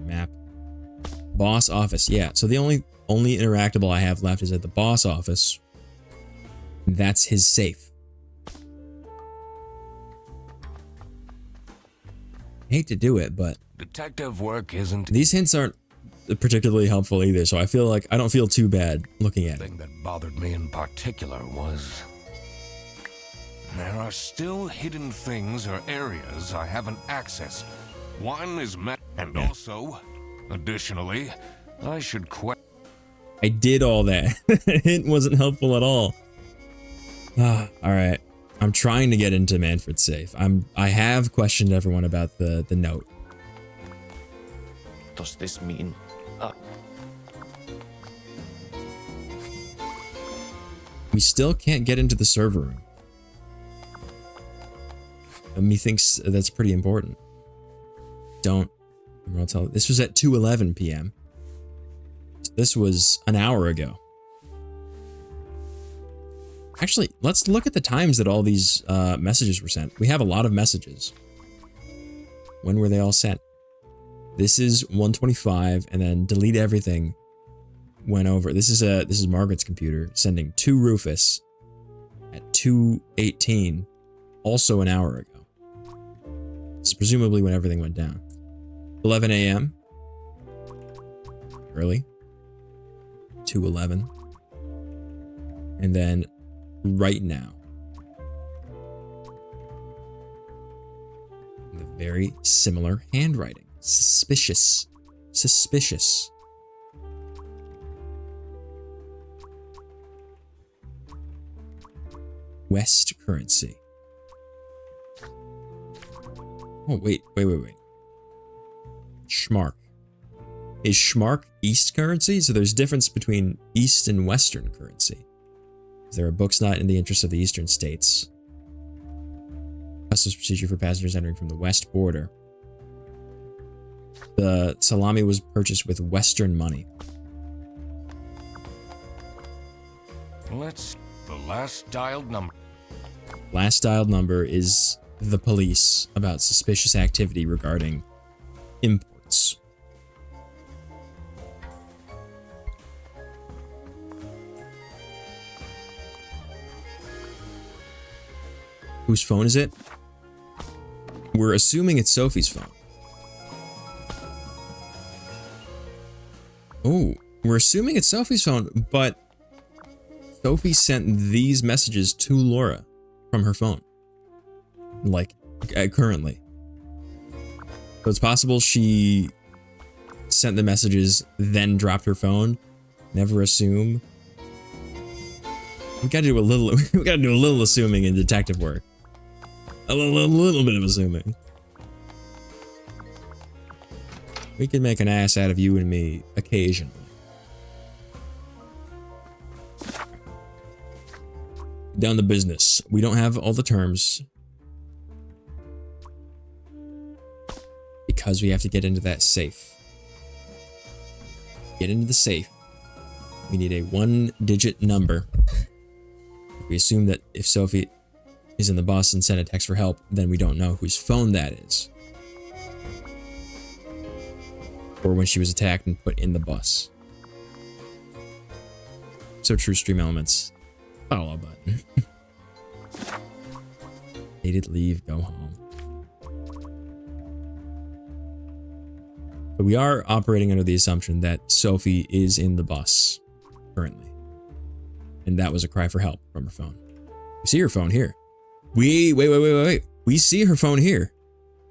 Map. Boss office. Yeah, so the only interactable I have left is at the boss office. That's his safe. Hate to do it, but detective work isn't. These hints aren't particularly helpful either, so I feel like I don't feel too bad looking at it. The thing that bothered me in particular was there are still hidden things or areas I haven't accessed. One is and also, additionally, I should I did all that. It wasn't helpful at all. Alright. I'm trying to get into Manfred's safe. I have questioned everyone about the note. Does this mean... We still can't get into the server room. Methinks that's pretty important. Don't. I'll tell. This was at 2:11 p.m. This was an hour ago. Actually, let's look at the times that all these messages were sent. We have a lot of messages. When were they all sent? This is 1:25, and then delete everything. Went over. This is Margaret's computer sending to Rufus at 2:18, also an hour ago. This is presumably when everything went down. 11 a.m. Early. 2:11. And then right now. The very similar handwriting. Suspicious. Suspicious. West currency. Oh, wait. Schmark. Is Schmark East currency? So there's difference between East and Western currency. There are books not in the interest of the Eastern states. Customs procedure for passengers entering from the West border. The salami was purchased with Western money. The last dialed number. Last dialed number is the police about suspicious activity regarding imports. Whose phone is it? We're assuming it's Sophie's phone. Oh, we're assuming it's Sophie's phone, but Sophie sent these messages to Laura from her phone. Like, currently. So it's possible she sent the messages, then dropped her phone. Never assume. We gotta do a little assuming in detective work. A little bit of assuming. We can make an ass out of you and me occasionally. Down to business. We don't have all the terms. Because we have to get into that safe. Get into the safe. We need a 1-digit number. We assume that if Sophie is in the bus and sent a text for help, then we don't know whose phone that is. Or when she was attacked and put in the bus. So true, stream elements. Follow button. Dated, leave, go home. But we are operating under the assumption that Sophie is in the bus currently. And that was a cry for help from her phone. We see her phone here. Wait. We see her phone here.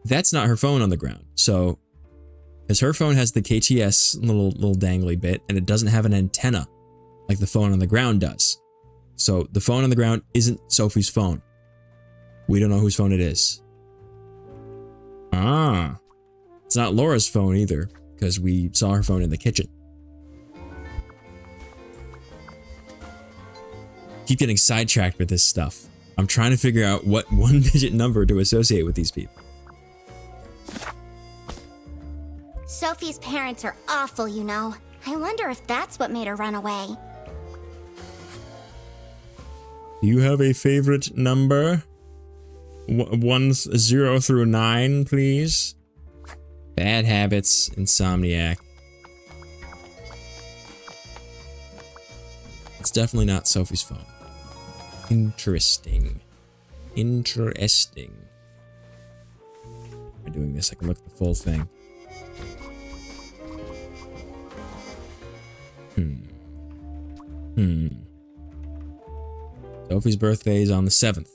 That's not her phone on the ground. So, because her phone has the KTS little dangly bit, and it doesn't have an antenna like the phone on the ground does. So the phone on the ground isn't Sophie's phone. We don't know whose phone it is. Ah. It's not Laura's phone either, because we saw her phone in the kitchen. Keep getting sidetracked with this stuff. I'm trying to figure out what 1-digit number to associate with these people. Sophie's parents are awful, you know. I wonder if that's what made her run away. Do you have a favorite number? 0 through 9, please. Bad habits, insomniac. It's definitely not Sophie's phone. Interesting. Am I doing this? I can look at the full thing. Sophie's birthday is on the 7th.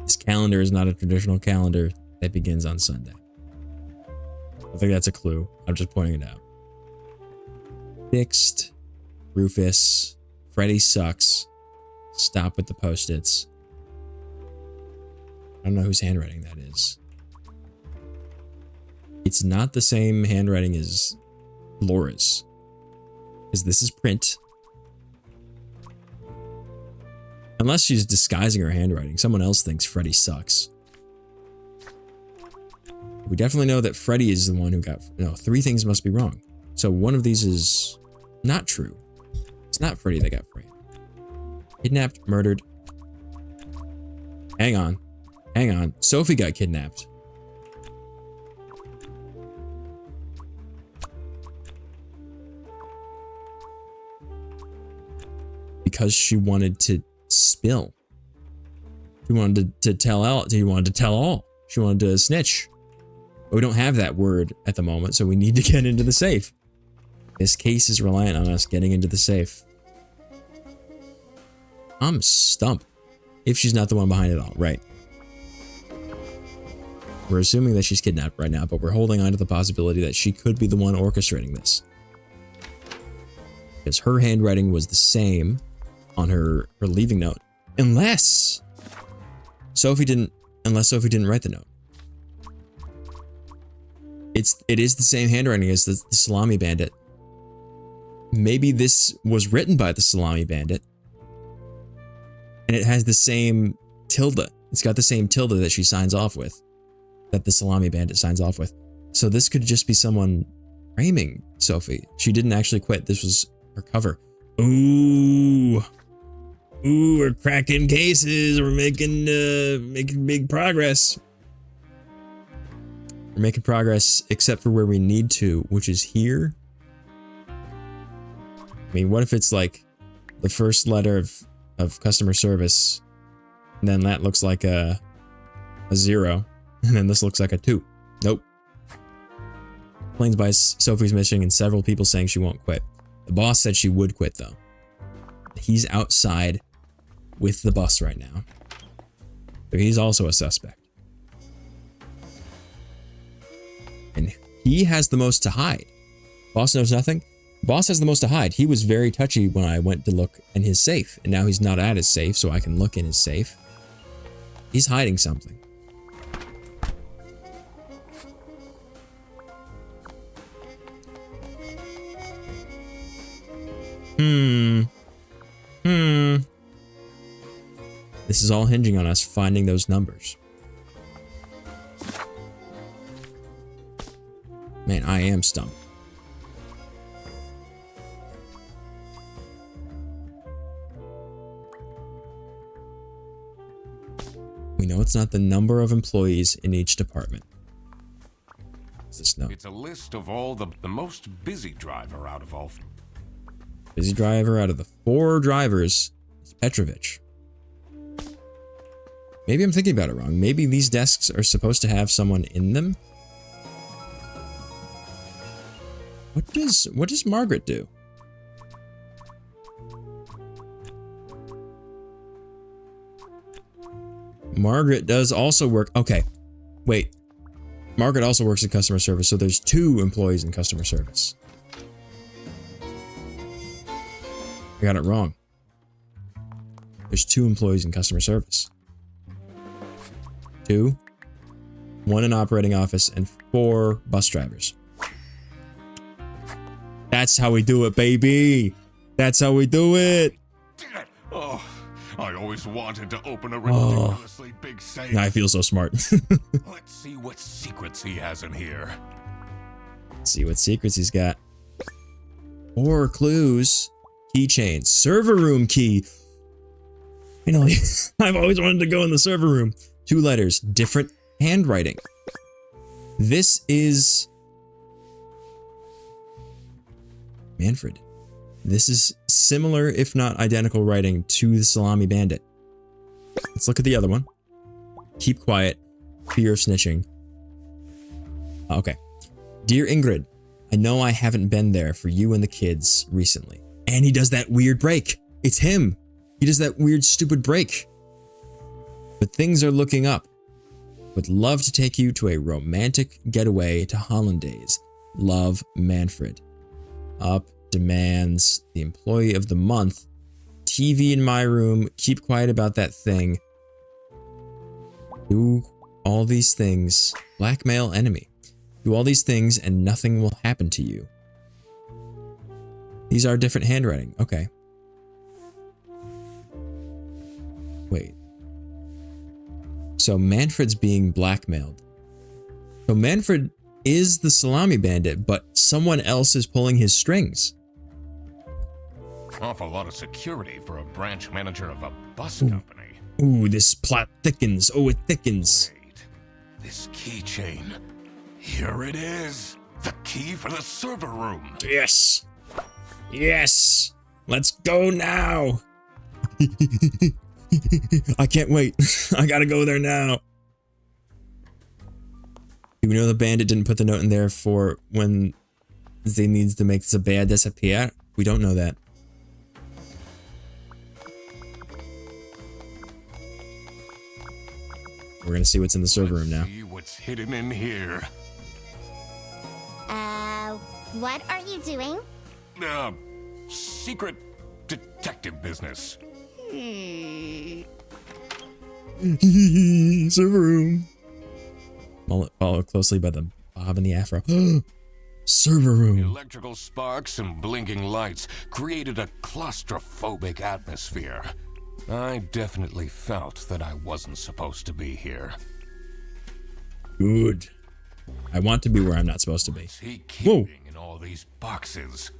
This calendar is not a traditional calendar that begins on Sunday. I think that's a clue. I'm just pointing it out. Fixed. Rufus. Freddy sucks. Stop with the post-its. I don't know whose handwriting that is. It's not the same handwriting as Laura's. Because this is print. Unless she's disguising her handwriting. Someone else thinks Freddy sucks. We definitely know that Freddy is the one who got... No, 3 things must be wrong. So one of these is not true. It's not Freddy that got framed. Kidnapped, murdered. Hang on. Sophie got kidnapped. Because she wanted to spill. She wanted to tell all. She wanted to snitch. But we don't have that word at the moment, so we need to get into the safe. This case is reliant on us getting into the safe. I'm stumped. If she's not the one behind it all, right? We're assuming that she's kidnapped right now, but we're holding on to the possibility that she could be the one orchestrating this. Because her handwriting was the same on her leaving note. Unless Sophie didn't write the note. It is the same handwriting as the Salami Bandit. Maybe this was written by the Salami Bandit. And it has the same tilde. It's got the same tilde that she signs off with. That the Salami Bandit signs off with. So this could just be someone framing Sophie. She didn't actually quit. This was her cover. Ooh, we're cracking cases. We're making big progress. We're making progress except for where we need to, which is here. I mean, what if it's like the first letter of customer service, and then that looks like a 0, and then this looks like a 2. Nope. Airplanes by Sophie's missing and several people saying she won't quit. The boss said she would quit though. He's outside with the bus right now. So he's also a suspect. And he has the most to hide. Boss knows nothing. Boss has the most to hide. He was very touchy when I went to look in his safe. And now he's not at his safe, so I can look in his safe. He's hiding something. This is all hinging on us finding those numbers. Man, I am stumped. We know it's not the number of employees in each department. What's this note? It's a list of all the most busy driver out of all. Busy driver out of the 4 drivers is Petrovich. Maybe I'm thinking about it wrong. Maybe these desks are supposed to have someone in them? What does Margaret do? Margaret does also work. Okay. Wait. Margaret also works in customer service, so there's 2 employees in customer service. I got it wrong. There's 2 employees in customer service. 2, 1 in operating office, and 4 bus drivers. That's how we do it, baby. That's how we do it. Oh, I always wanted to open a ridiculously big safe. I feel so smart. Let's see what secrets he has in here. Let's see what secrets he's got. 4 clues. Keychain. Server room key. Finally, I've always wanted to go in the server room. 2 letters. Different handwriting. This is Manfred. This is similar, if not identical, writing to the Salami Bandit. Let's look at the other one. Keep quiet. Fear of snitching. Okay. Dear Ingrid, I know I haven't been there for you and the kids recently. And he does that weird break. It's him. He does that weird, stupid break. But things are looking up. Would love to take you to a romantic getaway to Hollandaise. Love, Manfred. Up demands the employee of the month. TV in my room. Keep quiet about that thing. Do all these things. Blackmail enemy. Do all these things and nothing will happen to you. These are different handwriting. Okay. Wait. So Manfred's being blackmailed. So Manfred is the Salami Bandit, but someone else is pulling his strings. Awful lot of security for a branch manager of a bus company. Ooh, this plot thickens. Oh, it thickens. Wait, this keychain. Here it is. The key for the server room. Yes. Yes. Let's go now. I can't wait. I gotta go there now. Do we know the bandit didn't put the note in there for when they needs to make the bear disappear? We don't know that. We're gonna see what's in the server room now. See what's hidden in here. What are you doing? Secret detective business. Server room. Followed closely by the bob and the afro. Server room. Electrical sparks and blinking lights created a claustrophobic atmosphere. I definitely felt that I wasn't supposed to be here. Good. I want to be where I'm not supposed to be. What's he keeping in all these boxes?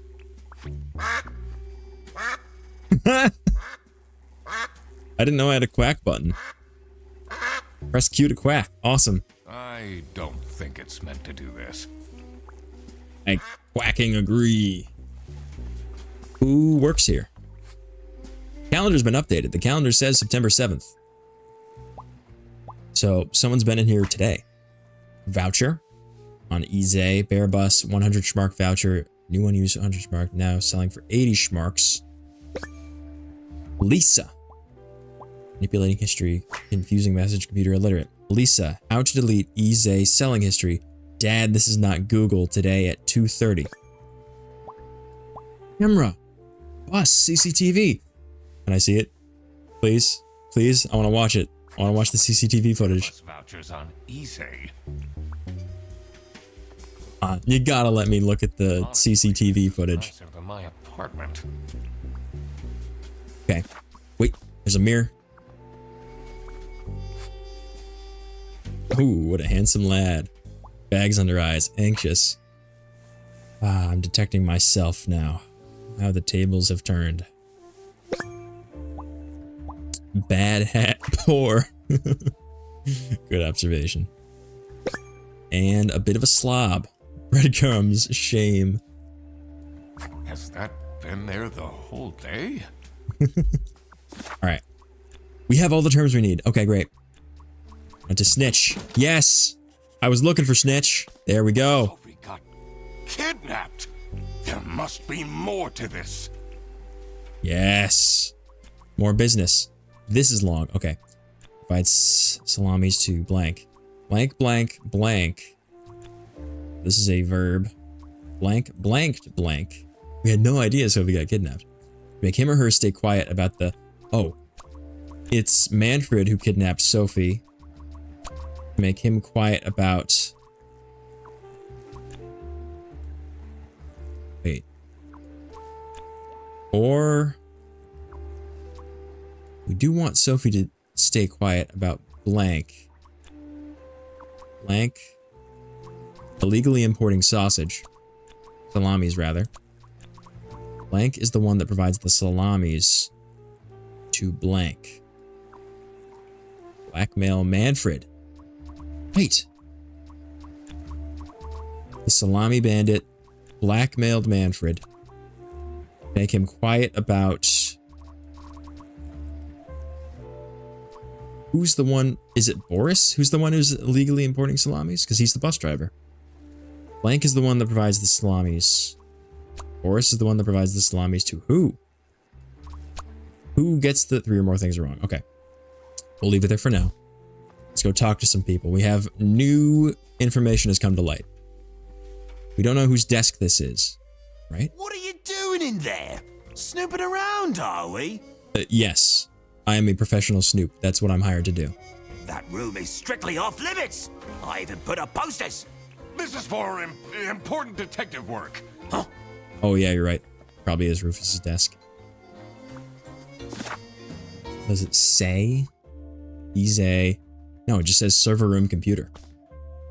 I didn't know I had a quack button. Press Q to quack. Awesome. I don't think it's meant to do this. I quacking agree. Who works here? Calendar's been updated. The calendar says September 7th. So someone's been in here today. Voucher. on eBay. Bear Bus, 100 Schmark voucher. New unused 100 Schmark, now selling for 80 Schmarks. Lisa. Manipulating history, confusing message, computer illiterate. Lisa, how to delete eBay selling history. Dad, this is not Google. Today at 2:30. Camera. Bus, CCTV. Can I see it? Please? Please? I want to watch it. I want to watch the CCTV footage. Bus vouchers on eBay. You gotta let me look at the CCTV footage. Nicer than my apartment. Okay. Wait, there's a mirror. Ooh, what a handsome lad. Bags under eyes, anxious. I'm detecting myself now. How the tables have turned. Bad hat, poor. Good observation. And a bit of a slob. Breadcrumbs, shame. Has that been there the whole day? Alright. We have all the terms we need. Okay, great. And to snitch. Yes! I was looking for snitch. There we go. Sophie got kidnapped. There must be more to this. Yes. More business. This is long. Okay. Provides salamis to blank. Blank, blank, blank. This is a verb. Blank, blanked, blank. We had no idea Sophie got kidnapped. Make him or her stay quiet about the... Oh. It's Manfred who kidnapped Sophie. Make him quiet about... Wait. Or... We do want Sophie to stay quiet about blank. Blank. Illegally importing sausage. Salamis, rather. Blank is the one that provides the salamis to blank. Blackmail Manfred. Wait. The salami bandit blackmailed Manfred. Make him quiet about... Who's the one? Is it Boris? Who's the one who's illegally importing salamis? Because he's the bus driver. Blank is the one that provides the salamis. Boris is the one that provides the salamis to who? Who gets the... 3 or more things are wrong. Okay. We'll leave it there for now. Let's go talk to some people. We have new information has come to light. We don't know whose desk this is, right? What are you doing in there? Snooping around, are we? Yes. I am a professional snoop. That's what I'm hired to do. That room is strictly off limits. I even put up posters. This is for important detective work. Huh? Oh yeah, you're right. Probably is Rufus's desk. Does it say? Easy. No, it just says server room computer.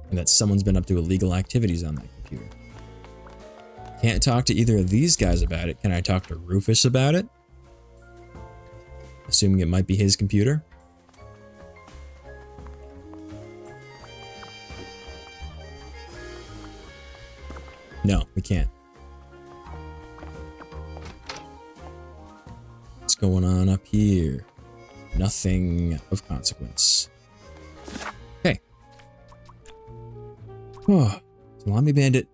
And that someone's been up to illegal activities on that computer. Can't talk to either of these guys about it. Can I talk to Rufus about it? Assuming it might be his computer. No, we can't. What's going on up here? Nothing of consequence. Okay. Oh, Salami Bandit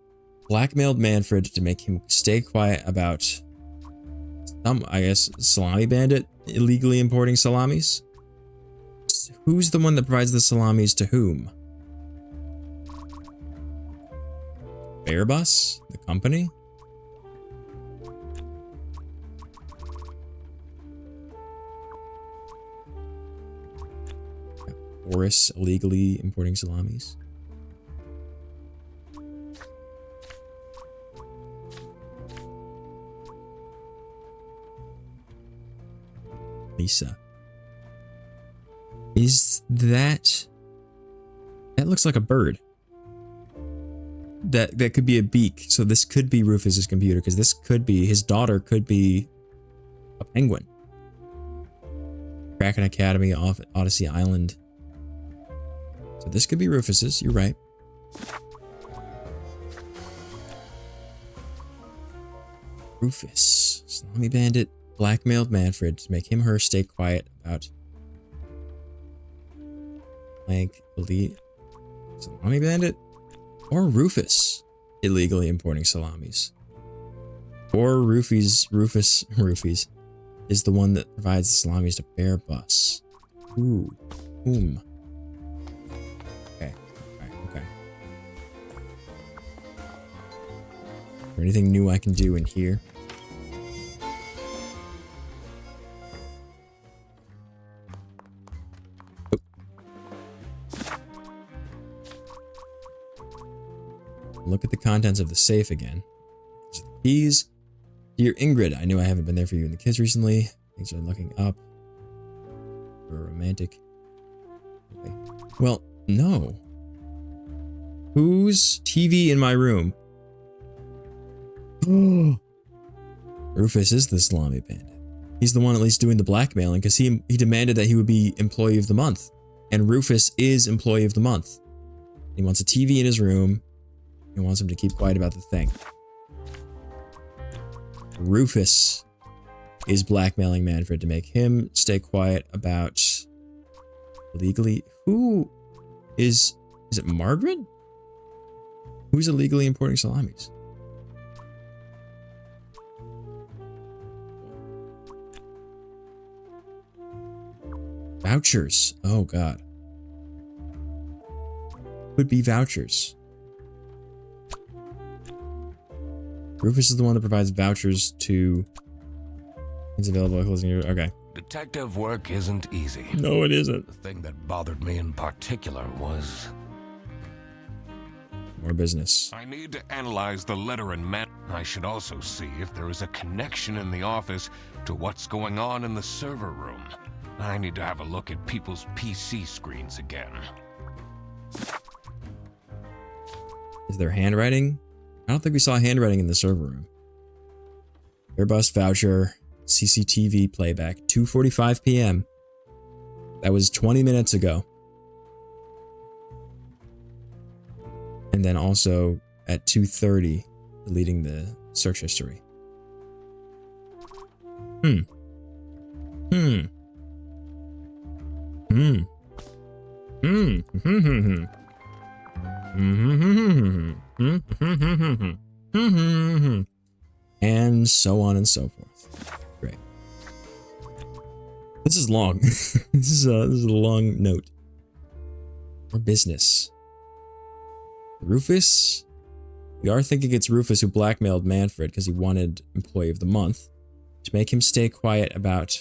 blackmailed Manfred to make him stay quiet about some, I guess, Salami Bandit illegally importing salamis? Who's the one that provides the salamis to whom? Airbus? The company? Boris illegally importing salamis? Lisa. Is that... That looks like a bird. That could be a beak. So this could be Rufus's computer, because this could be... His daughter could be a penguin. Kraken Academy off Odyssey Island. So this could be Rufus's. You're right. Rufus. Salami Bandit blackmailed Manfred to make him her stay quiet about blank elite Salami Bandit. Or Rufus illegally importing salamis. Or Rufus is the one that provides the salamis to Bear Bus. Ooh. Okay. Okay. Is there anything new I can do in here? Oh. Look at the contents of the safe again. There's the keys. Dear Ingrid, I know I haven't been there for you and the kids recently. Things are looking up. We're romantic. Okay. Well, no. Whose TV in my room? Rufus is the salami bandit. He's the one at least doing the blackmailing because he demanded that he would be employee of the month. And Rufus is employee of the month. He wants a TV in his room. He wants him to keep quiet about the thing. Rufus is blackmailing Manfred to make him stay quiet about illegally. Who is it Margaret? Who's illegally importing salamis? Vouchers. Oh god. Could be vouchers. Rufus is the one that provides vouchers to things available at closing your... Okay. Detective work isn't easy. No, it isn't. The thing that bothered me in particular was... More business. I need to analyze the letter in I should also see if there is a connection in the office to what's going on in the server room. I need to have a look at people's PC screens again. Is there handwriting? I don't think we saw handwriting in the server room. Airbus voucher, CCTV playback, 2:45 p.m. That was 20 minutes ago. And then also at 2:30, deleting the search history. And so on and so forth. Great. This is long. this is a long note. Or business. Rufus? We are thinking it's Rufus who blackmailed Manfred because he wanted Employee of the Month to make him stay quiet about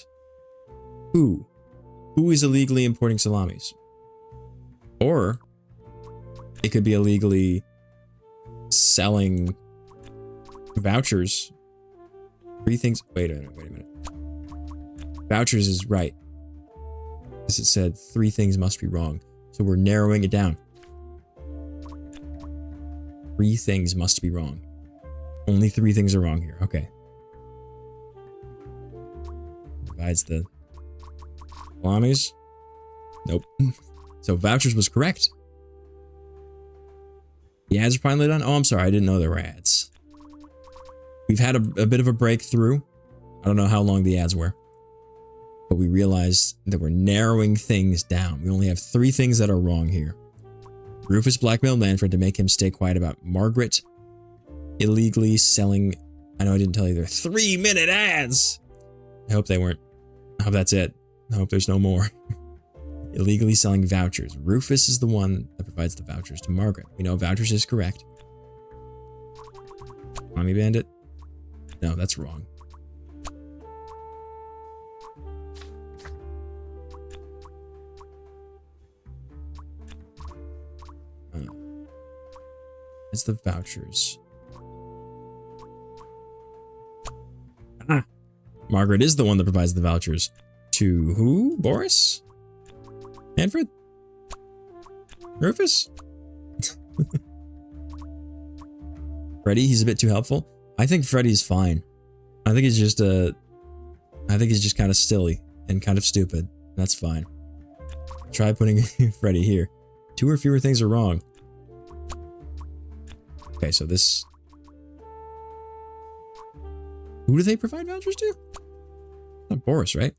who is illegally importing salamis. Or it could be illegally selling vouchers. 3 things. Wait a minute. Vouchers is right. Because it said 3 things must be wrong. So we're narrowing it down. 3 things must be wrong. Only 3 things are wrong here. Okay. Provides the salamis. Nope. So vouchers was correct. The ads are finally done. Oh, I'm sorry. I didn't know there were ads. We've had a bit of a breakthrough. I don't know how long the ads were. But we realized that we're narrowing things down. We only have 3 things that are wrong here. Rufus blackmailed Manfred to make him stay quiet about Margaret illegally selling... I know I didn't tell you there are 3-minute ads! I hope they weren't. I hope that's it. I hope there's no more. Illegally selling vouchers. Rufus is the one that provides the vouchers to Margaret. We know vouchers is correct. Mommy Bandit? No, that's wrong. It's the vouchers. Margaret is the one that provides the vouchers. To who? Boris? Manfred? Rufus? Freddy, he's a bit too helpful. I think Freddy's fine. I think he's just kind of silly and kind of stupid. That's fine. Try putting Freddy here. 2 or fewer things are wrong. Okay, so this... Who do they provide vouchers to? Not Boris, right?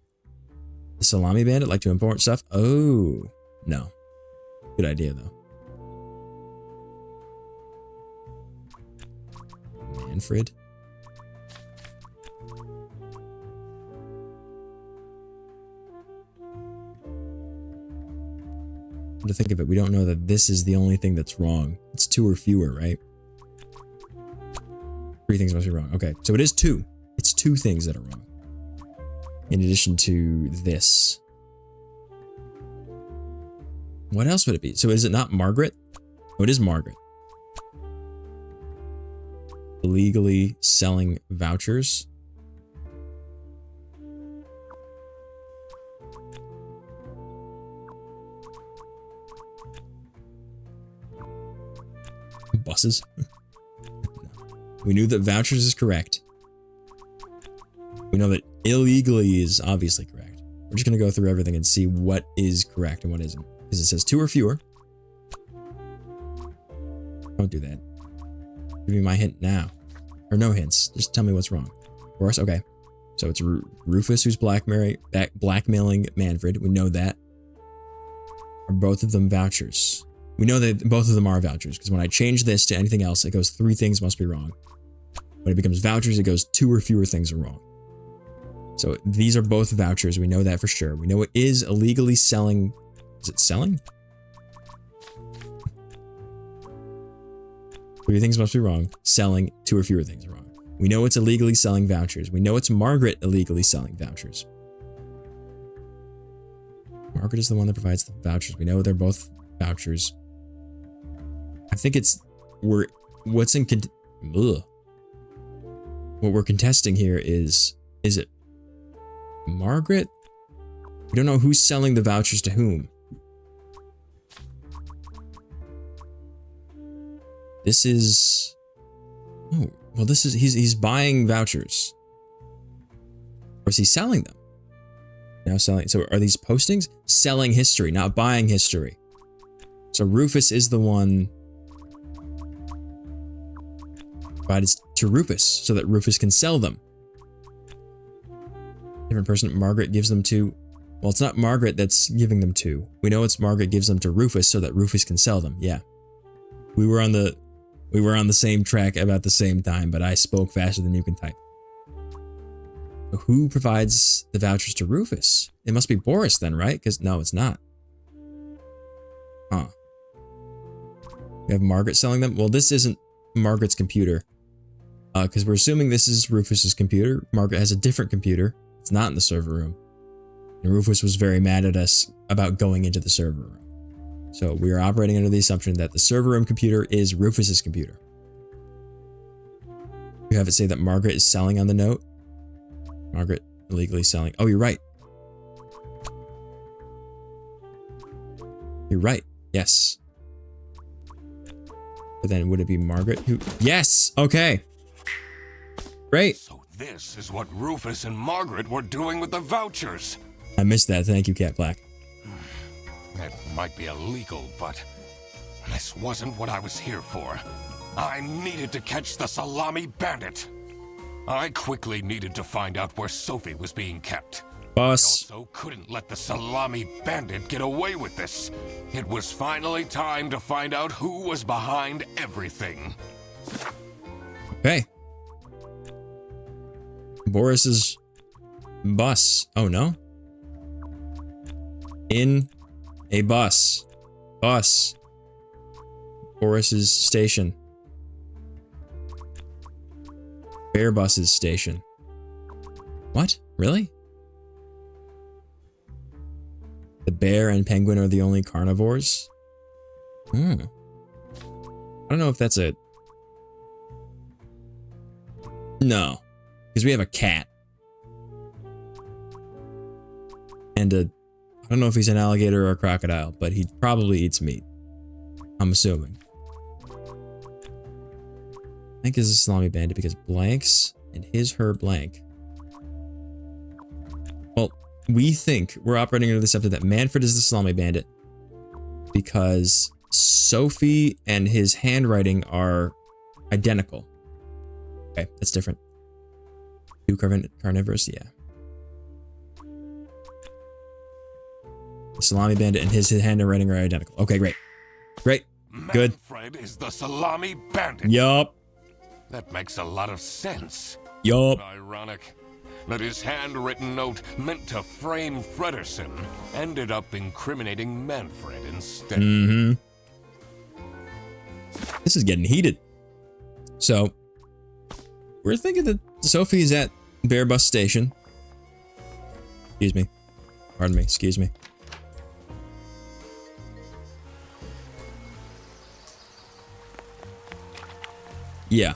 The Salami Bandit like to import stuff? Oh, no. Good idea, though. Manfred. To think of it, we don't know that this is the only thing that's wrong. It's 2 or fewer, right? 3 things must be wrong. Okay, so it is 2. It's 2 things that are wrong. In addition to this. What else would it be? So is it not Margaret? Oh, it is Margaret. Illegally selling vouchers. Buses. We knew that vouchers is correct. We know that illegally is obviously correct. We're just going to go through everything and see what is correct and what isn't. Because it says 2 or fewer. Don't do that. Give me my hint now. Or no hints. Just tell me what's wrong. Of course, okay. So it's Rufus who's blackmailing Manfred. We know that. Are both of them vouchers? We know that both of them are vouchers, because when I change this to anything else, it goes 3 things must be wrong. When it becomes vouchers, it goes 2 or fewer things are wrong. So these are both vouchers. We know that for sure. We know it is illegally selling. Is it selling? 3 things must be wrong. Selling, 2 or fewer things are wrong. We know it's illegally selling vouchers. We know it's Margaret illegally selling vouchers. Margaret is the one that provides the vouchers. We know they're both vouchers. I think it's what we're contesting here is it Margaret? We don't know who's selling the vouchers to whom. This is he's buying vouchers. Or is he selling them? Now selling. So are these postings? Selling history, not buying history. So Rufus is the one provided to Rufus so that Rufus can sell them. Different person Margaret gives them to. Well, it's not Margaret that's giving them to. We know it's Margaret gives them to Rufus so that Rufus can sell them. Yeah. We were on the same track about the same time, but I spoke faster than you can type. So who provides the vouchers to Rufus? It must be Boris then, right? Because no, it's not. Huh. We have Margaret selling them. Well, this isn't Margaret's computer. Because we're assuming this is Rufus's computer. Margaret has a different computer. It's not in the server room. And Rufus was very mad at us about going into the server room. So we are operating under the assumption that the server room computer is Rufus's computer. You have it say that Margaret is selling on the note. Margaret illegally selling. Oh, you're right. You're right. Yes. But then would it be Margaret who... Yes! Okay. Great. So this is what Rufus and Margaret were doing with the vouchers. I missed that. Thank you, Cat Black. It might be illegal, but this wasn't what I was here for. I needed to catch the Salami Bandit. I quickly needed to find out where Sophie was being kept. Boss. I also couldn't let the Salami Bandit get away with this. It was finally time to find out who was behind everything. Okay. Boris's bus. Oh, no. In a bus. Bus. Boris's station. Bear bus's station. What? Really? The bear and penguin are the only carnivores? I don't know if that's a... No. Because we have a cat. And a... I don't know if he's an alligator or a crocodile, but he probably eats meat. I'm assuming. I think it's a Salami Bandit because blanks and his, her, blank. Well, we think we're operating under the assumption that Manfred is the Salami Bandit because Sophie and his handwriting are identical. Okay, that's different. 2 carnivorous, yeah. The Salami Bandit and his handwriting are identical. Okay, great. Great. Good. Manfred is the Salami Bandit. Yup. That makes a lot of sense. Yup. Ironic that his handwritten note meant to frame Fredersen ended up incriminating Manfred instead. Mm-hmm. This is getting heated. So, we're thinking that Sophie's at Bear Bus Station. Excuse me. Pardon me. Excuse me. Yeah.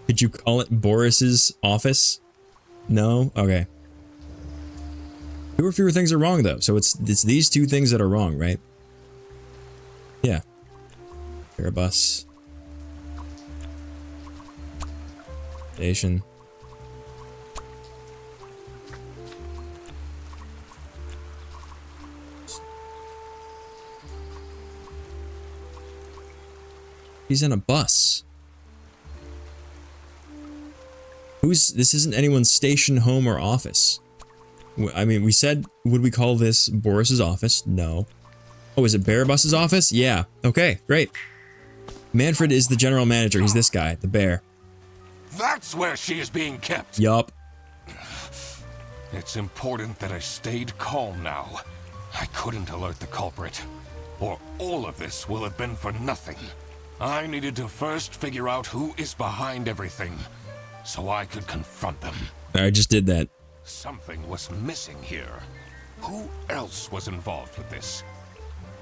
Could you call it Boris's office? No? Okay. Two or fewer things are wrong, though. So it's these two things that are wrong, right? Yeah. Airbus. Station. He's in a bus. This isn't anyone's station, home, or office. I mean, we said, would we call this Boris's office? No. Oh, is it Bear Bus's office? Yeah. Okay, great. Manfred is the general manager. He's this guy, the bear. That's where she is being kept. Yup. It's important that I stayed calm now. I couldn't alert the culprit, or all of this will have been for nothing. I needed to first figure out who is behind everything, so I could confront them. I just did that. Something was missing here. Who else was involved with this?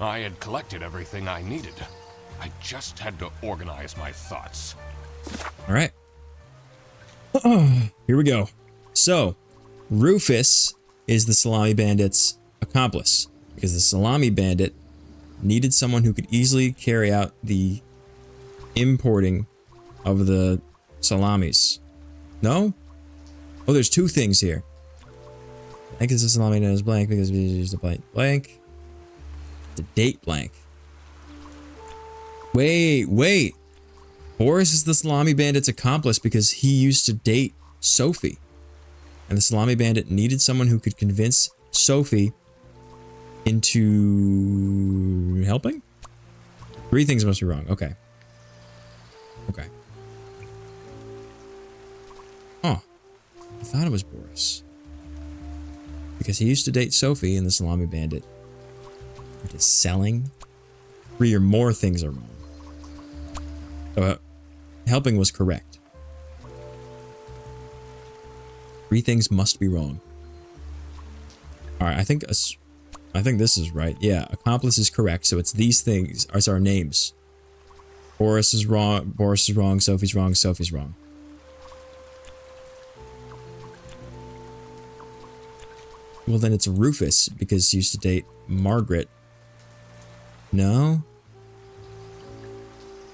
I had collected everything I needed. I just had to organize my thoughts. All right. Here we go. So, Rufus is the Salami Bandit's accomplice, because the Salami Bandit needed someone who could easily carry out the importing of the salamis. No? Oh, there's two things here. I think it's a salami that is blank because we used a blank. The date blank. Wait. Boris is the Salami Bandit's accomplice because he used to date Sophie. And the Salami Bandit needed someone who could convince Sophie into helping? Three things must be wrong. Okay. Oh. I thought it was Boris. Because he used to date Sophie and the Salami Bandit into selling. Three or more things are wrong. So, helping was correct. Three things must be wrong. Alright, I think this is right. Yeah, accomplice is correct. So it's these things. It's our names. Boris is wrong. Sophie's wrong. Sophie's wrong. Well, then it's Rufus because he used to date Margaret. No?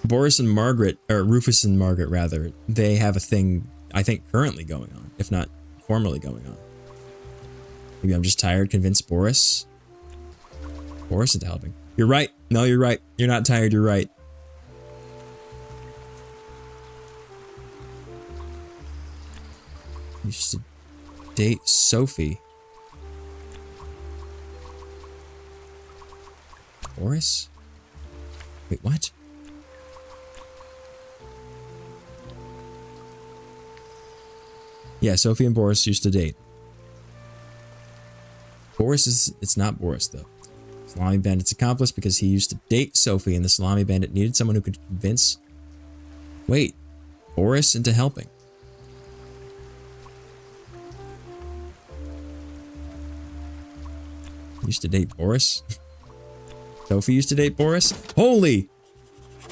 Boris and Margaret, or Rufus and Margaret rather, they have a thing, I think, currently going on, if not formerly going on. Maybe I'm just tired, convince Boris. Boris into helping. You're right. No, you're right. You're not tired, you're right. You used to date Sophie. Boris? Wait, what? Yeah, Sophie and Boris used to date. It's not Boris though. Salami Bandit's accomplice because he used to date Sophie and the Salami Bandit needed someone who could convince... Wait, Boris into helping. Used to date Boris? Sophie used to date Boris? Holy!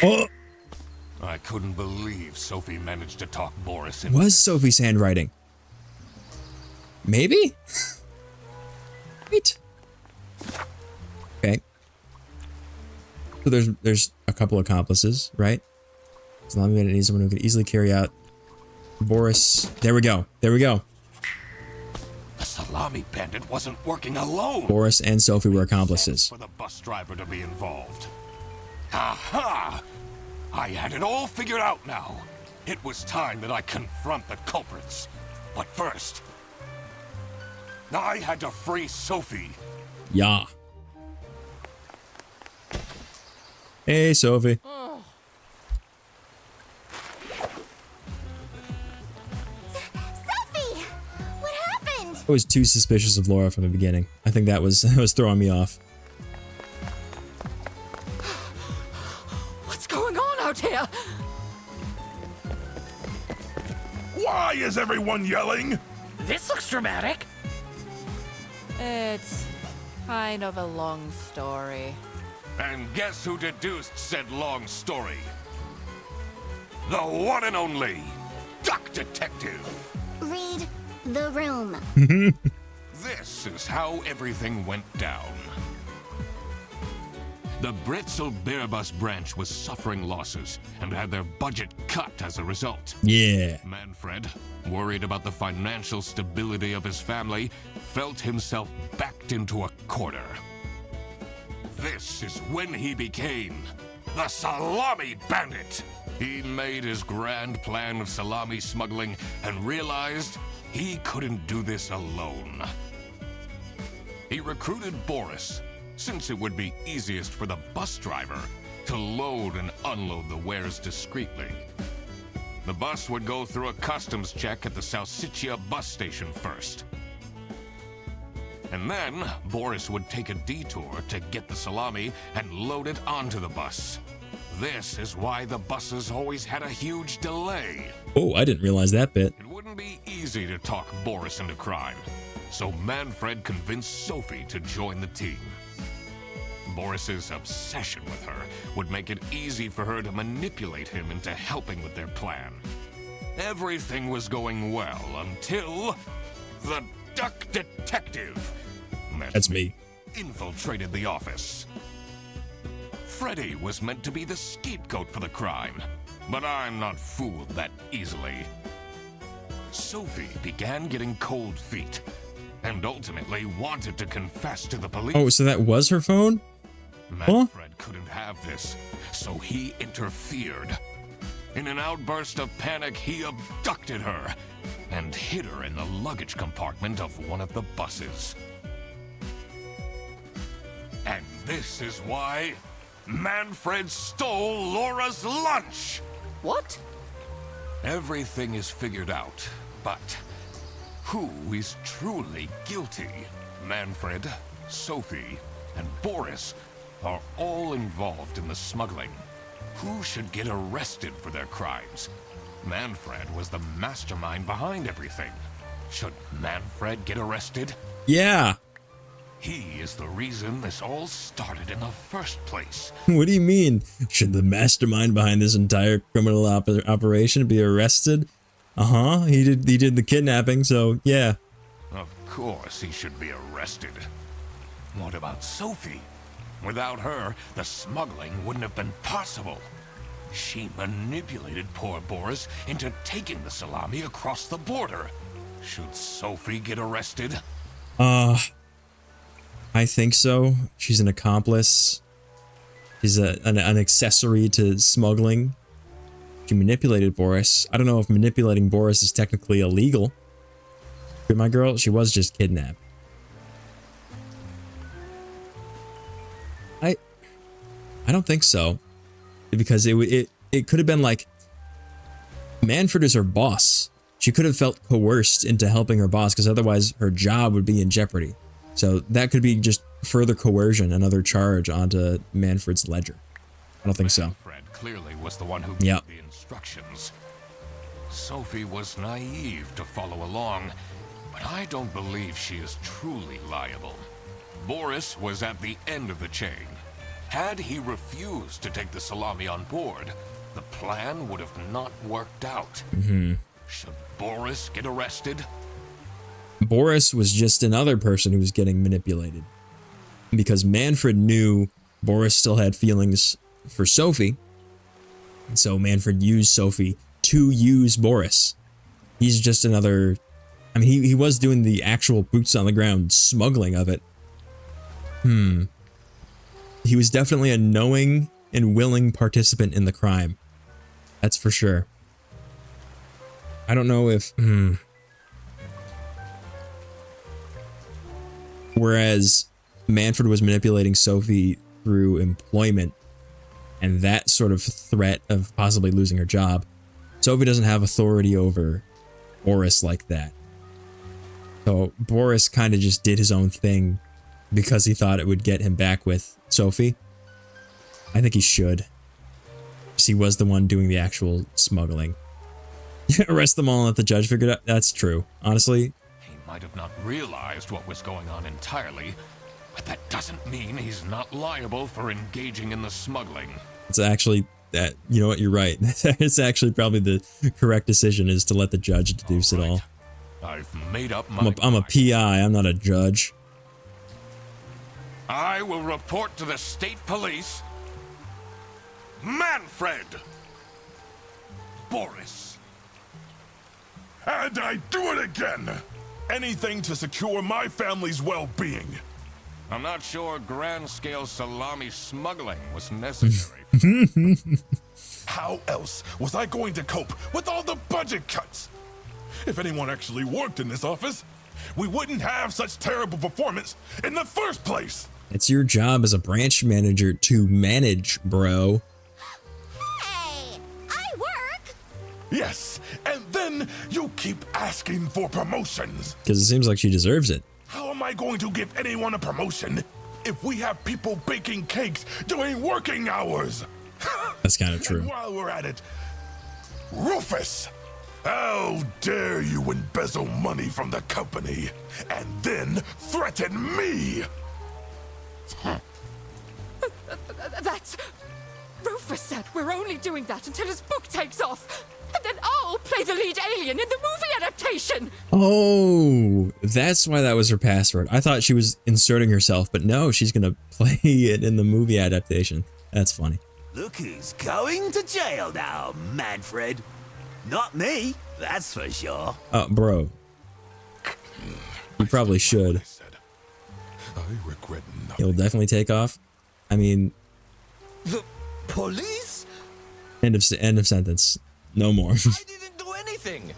Oh! I couldn't believe Sophie managed to talk Boris into Was Sophie's handwriting? Maybe? Wait. Okay. So there's a couple accomplices, right? Salami Bandit needs someone who can easily carry out Boris. There we go. The Salami Bandit wasn't working alone. Boris and Sophie were accomplices. For the bus driver to be involved. Aha! I had it all figured out now. It was time that I confront the culprits. But first, I had to free Sophie. Yeah. Hey, Sophie. Sophie! What happened? I was too suspicious of Laura from the beginning. I think that was throwing me off. What's going on out here? Why is everyone yelling? This looks dramatic. It's kind of a long story. And guess who deduced said long story? The one and only Duck Detective. Read the room. This is how everything went down. The Britzel Bearbus branch was suffering losses and had their budget cut as a result. Yeah. Manfred, worried about the financial stability of his family, felt himself backed into a corner. This is when he became the Salami Bandit. He made his grand plan of salami smuggling and realized he couldn't do this alone. He recruited Boris, since it would be easiest for the bus driver to load and unload the wares discreetly. The bus would go through a customs check at the Salsiccia bus station first. And then Boris would take a detour to get the salami and load it onto the bus. This is why the buses always had a huge delay. Oh, I didn't realize that bit. It wouldn't be easy to talk Boris into crime, so Manfred convinced Sophie to join the team. Boris's obsession with her would make it easy for her to manipulate him into helping with their plan. Everything was going well until the Duck Detective. That's me. Infiltrated the office. Freddy was meant to be the scapegoat for the crime, but I'm not fooled that easily. Sophie began getting cold feet and ultimately wanted to confess to the police. Oh, so that was her phone? Manfred couldn't have this, so he interfered. In an outburst of panic, he abducted her and hid her in the luggage compartment of one of the buses. And this is why Manfred stole Laura's lunch! What? Everything is figured out, but who is truly guilty? Manfred, Sophie, and Boris are all involved in the smuggling. Who should get arrested for their crimes? Manfred was the mastermind behind everything. Should Manfred get arrested? Yeah. He is the reason this all started in the first place. What do you mean? Should the mastermind behind this entire criminal operation be arrested? Uh-huh. He did the kidnapping, so yeah. Of course he should be arrested. What about Sophie? Without her, the smuggling wouldn't have been possible. She manipulated poor Boris into taking the salami across the border. Should Sophie get arrested? I think so. She's an accomplice. She's an accessory to smuggling. She manipulated Boris. I don't know if manipulating Boris is technically illegal. But my girl, she was just kidnapped. I don't think so. Because it could have been like, Manfred is her boss. She could have felt coerced into helping her boss because otherwise her job would be in jeopardy. So that could be just further coercion, another charge onto Manfred's ledger. I don't think so. Manfred clearly was the one who gave the instructions. Sophie was naive to follow along, but I don't believe she is truly liable. Boris was at the end of the chain. Had he refused to take the salami on board, the plan would have not worked out. Should Boris get arrested? Boris was just another person who was getting manipulated. Because Manfred knew Boris still had feelings for Sophie. And so Manfred used Sophie to use Boris. He's just another... I mean, he was doing the actual boots on the ground smuggling of it. He was definitely a knowing and willing participant in the crime. That's for sure. I don't know if... Whereas Manfred was manipulating Sophie through employment and that sort of threat of possibly losing her job, Sophie doesn't have authority over Boris like that. So Boris kind of just did his own thing because he thought it would get him back with Sophie. I think he should. Because he was the one doing the actual smuggling. Arrest them all and let the judge figure it out. That's true. Honestly. He might have not realized what was going on entirely, but that doesn't mean he's not liable for engaging in the smuggling. It's actually that, you know what, you're right. It's actually probably the correct decision is to let the judge deduce it all. I've made up my I'm a PI, I'm not a judge. I will report to the state police. Manfred! Boris. And I do it again! Anything to secure my family's well-being. I'm not sure grand-scale salami smuggling was necessary. How else was I going to cope with all the budget cuts? If anyone actually worked in this office, we wouldn't have such terrible performance in the first place. It's your job as a branch manager to manage, bro. Hey, I work. Yes, and then you keep asking for promotions. Because it seems like she deserves it. How am I going to give anyone a promotion if we have people baking cakes during working hours? That's kind of true. And while we're at it, Rufus, how dare you embezzle money from the company and then threaten me? That's... Rufus said we're only doing that until his book takes off. And then I'll play the lead alien in the movie adaptation. Oh, that's why that was her password. I thought she was inserting herself, but no, she's going to play it in the movie adaptation. That's funny. Look who's going to jail now, Manfred. Not me, that's for sure. Bro. You probably should. I regret nothing. He'll definitely take off. I mean... The police? End of sentence. No more. I didn't do anything.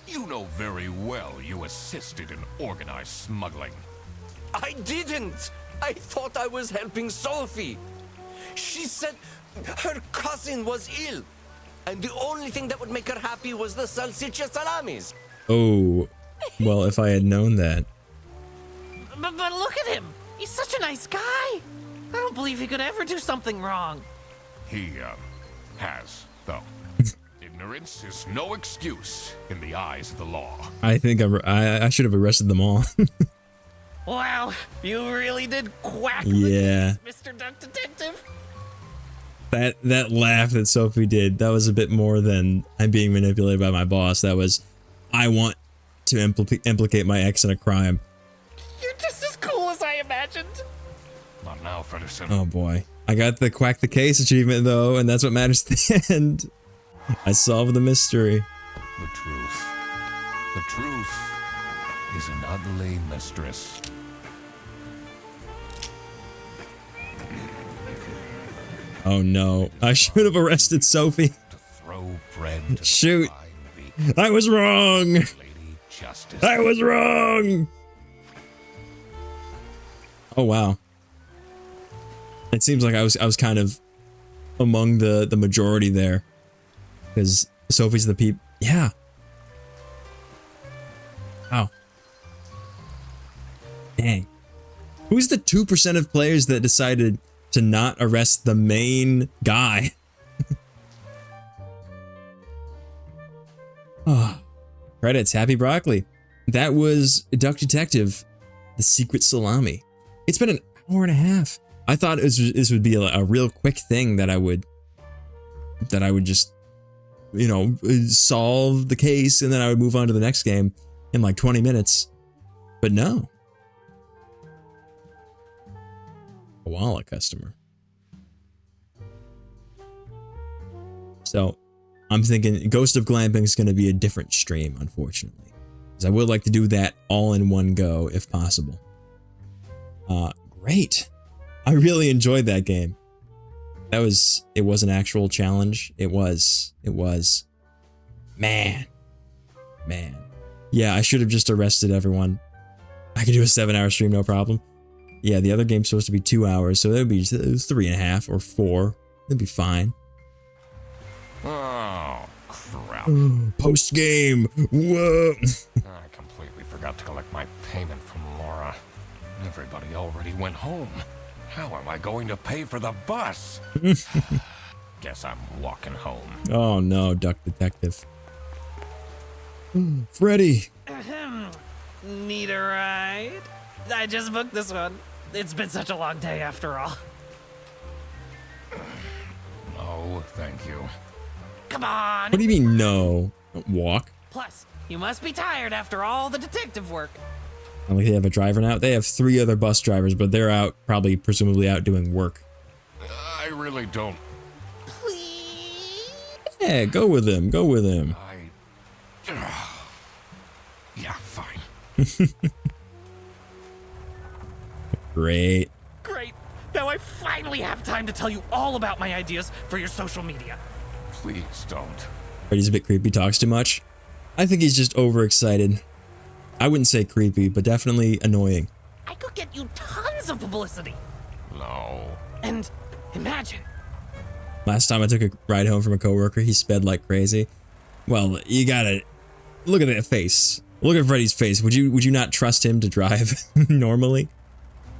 You know very well you assisted in organized smuggling. I didn't. I thought I was helping Sophie. She said her cousin was ill, and the only thing that would make her happy was the salsiccia salamis. Oh, well, if I had known that. But look at him. He's such a nice guy. I don't believe he could ever do something wrong. He, has, though. Ignorance is no excuse in the eyes of the law. I think I should have arrested them all. Wow, you really did quack Yeah. the case, Mr. Duck Detective. That laugh that Sophie did, that was a bit more than I'm being manipulated by my boss. That was, I want to implicate my ex in a crime. You're just as cool as I imagined. Not now, Fredderson. Oh boy. I got the quack the case achievement though, and that's what matters at the end. I solved the mystery. The truth. The truth is an ugly mistress. Oh no. I should have arrested Sophie. To throw bread to Shoot. the blind weak. I was wrong. Lady Justice. I was wrong. Oh wow. It seems like I was kind of among the majority there. Because Sophie's the peep. Yeah. Wow. Dang. Who's the 2% of players that decided to not arrest the main guy? Oh. Credits. Happy Broccoli. That was Duck Detective, The Secret Salami. It's been an hour and a half. I thought this would be a real quick thing that I would just, you know, solve the case and then I would move on to the next game in like 20 minutes. But no. Koala customer. So I'm thinking Ghost of Glamping is going to be a different stream, unfortunately. Because I would like to do that all in one go if possible. Great. I really enjoyed that game. It was an actual challenge. It was. Man. Yeah, I should have just arrested everyone. I could do a 7-hour stream, no problem. Yeah, the other game's supposed to be 2 hours, so that would be 3.5 or 4. It'll be fine. Oh, crap. Post game. Whoa. I completely forgot to collect my payment from Laura. Everybody already went home. How am I going to pay for the bus? Guess I'm walking home. Oh no, Duck Detective. Freddy. Need a ride? I just booked this one. It's been such a long day after all. No, thank you. Come on! What do you mean no? Don't walk. Plus, you must be tired after all the detective work. I don't think they have a driver now. They have 3 other bus drivers, but they're out, probably presumably out doing work. I really don't. Please? Yeah, go with him. Go with him. Yeah, fine. Great. Great. Now I finally have time to tell you all about my ideas for your social media. Please don't. Freddy's a bit creepy, talks too much. I think he's just overexcited. I wouldn't say creepy, but definitely annoying. I could get you tons of publicity. No. And imagine. Last time I took a ride home from a coworker, he sped like crazy. Well, you gotta look at that face. Look at Freddy's face. Would you not trust him to drive normally?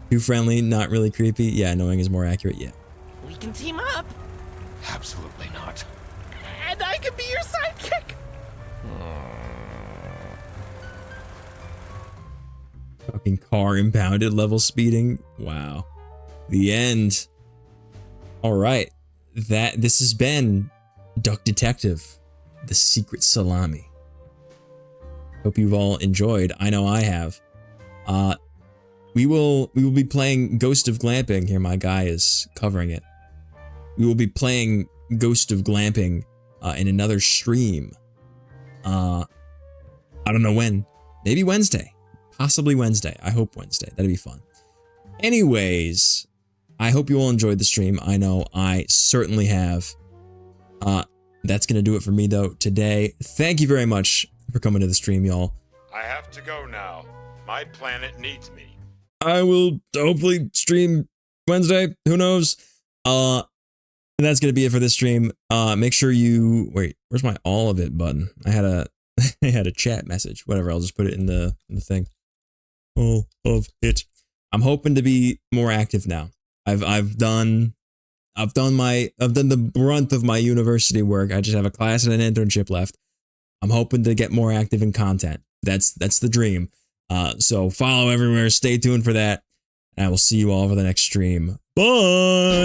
Too friendly, not really creepy. Yeah, annoying is more accurate. Yeah. We can team up. Absolutely not. And I can be your sidekick. Fucking car impounded, level speeding. Wow. The end. All right. This has been Duck Detective, the Secret Salami. Hope you've all enjoyed. I know I have. We will be playing Ghost of Glamping. Here, my guy is covering it. We will be playing Ghost of Glamping in another stream. I don't know when. Maybe Wednesday. Possibly Wednesday. I hope Wednesday. That'd be fun. Anyways, I hope you all enjoyed the stream. I know I certainly have. That's going to do it for me, though, today. Thank you very much for coming to the stream, y'all. I have to go now. My planet needs me. I will hopefully stream Wednesday. Who knows? And that's going to be it for this stream. Make sure you... Wait, where's my all of it button? I had a I had a chat message. Whatever, I'll just put it in the thing. All of it. I'm hoping to be more active now. I've done the brunt of my university work. I just have a class and an internship left. I'm hoping to get more active in content. That's the dream. So follow everywhere. Stay tuned for that. And I will see you all for the next stream. Bye.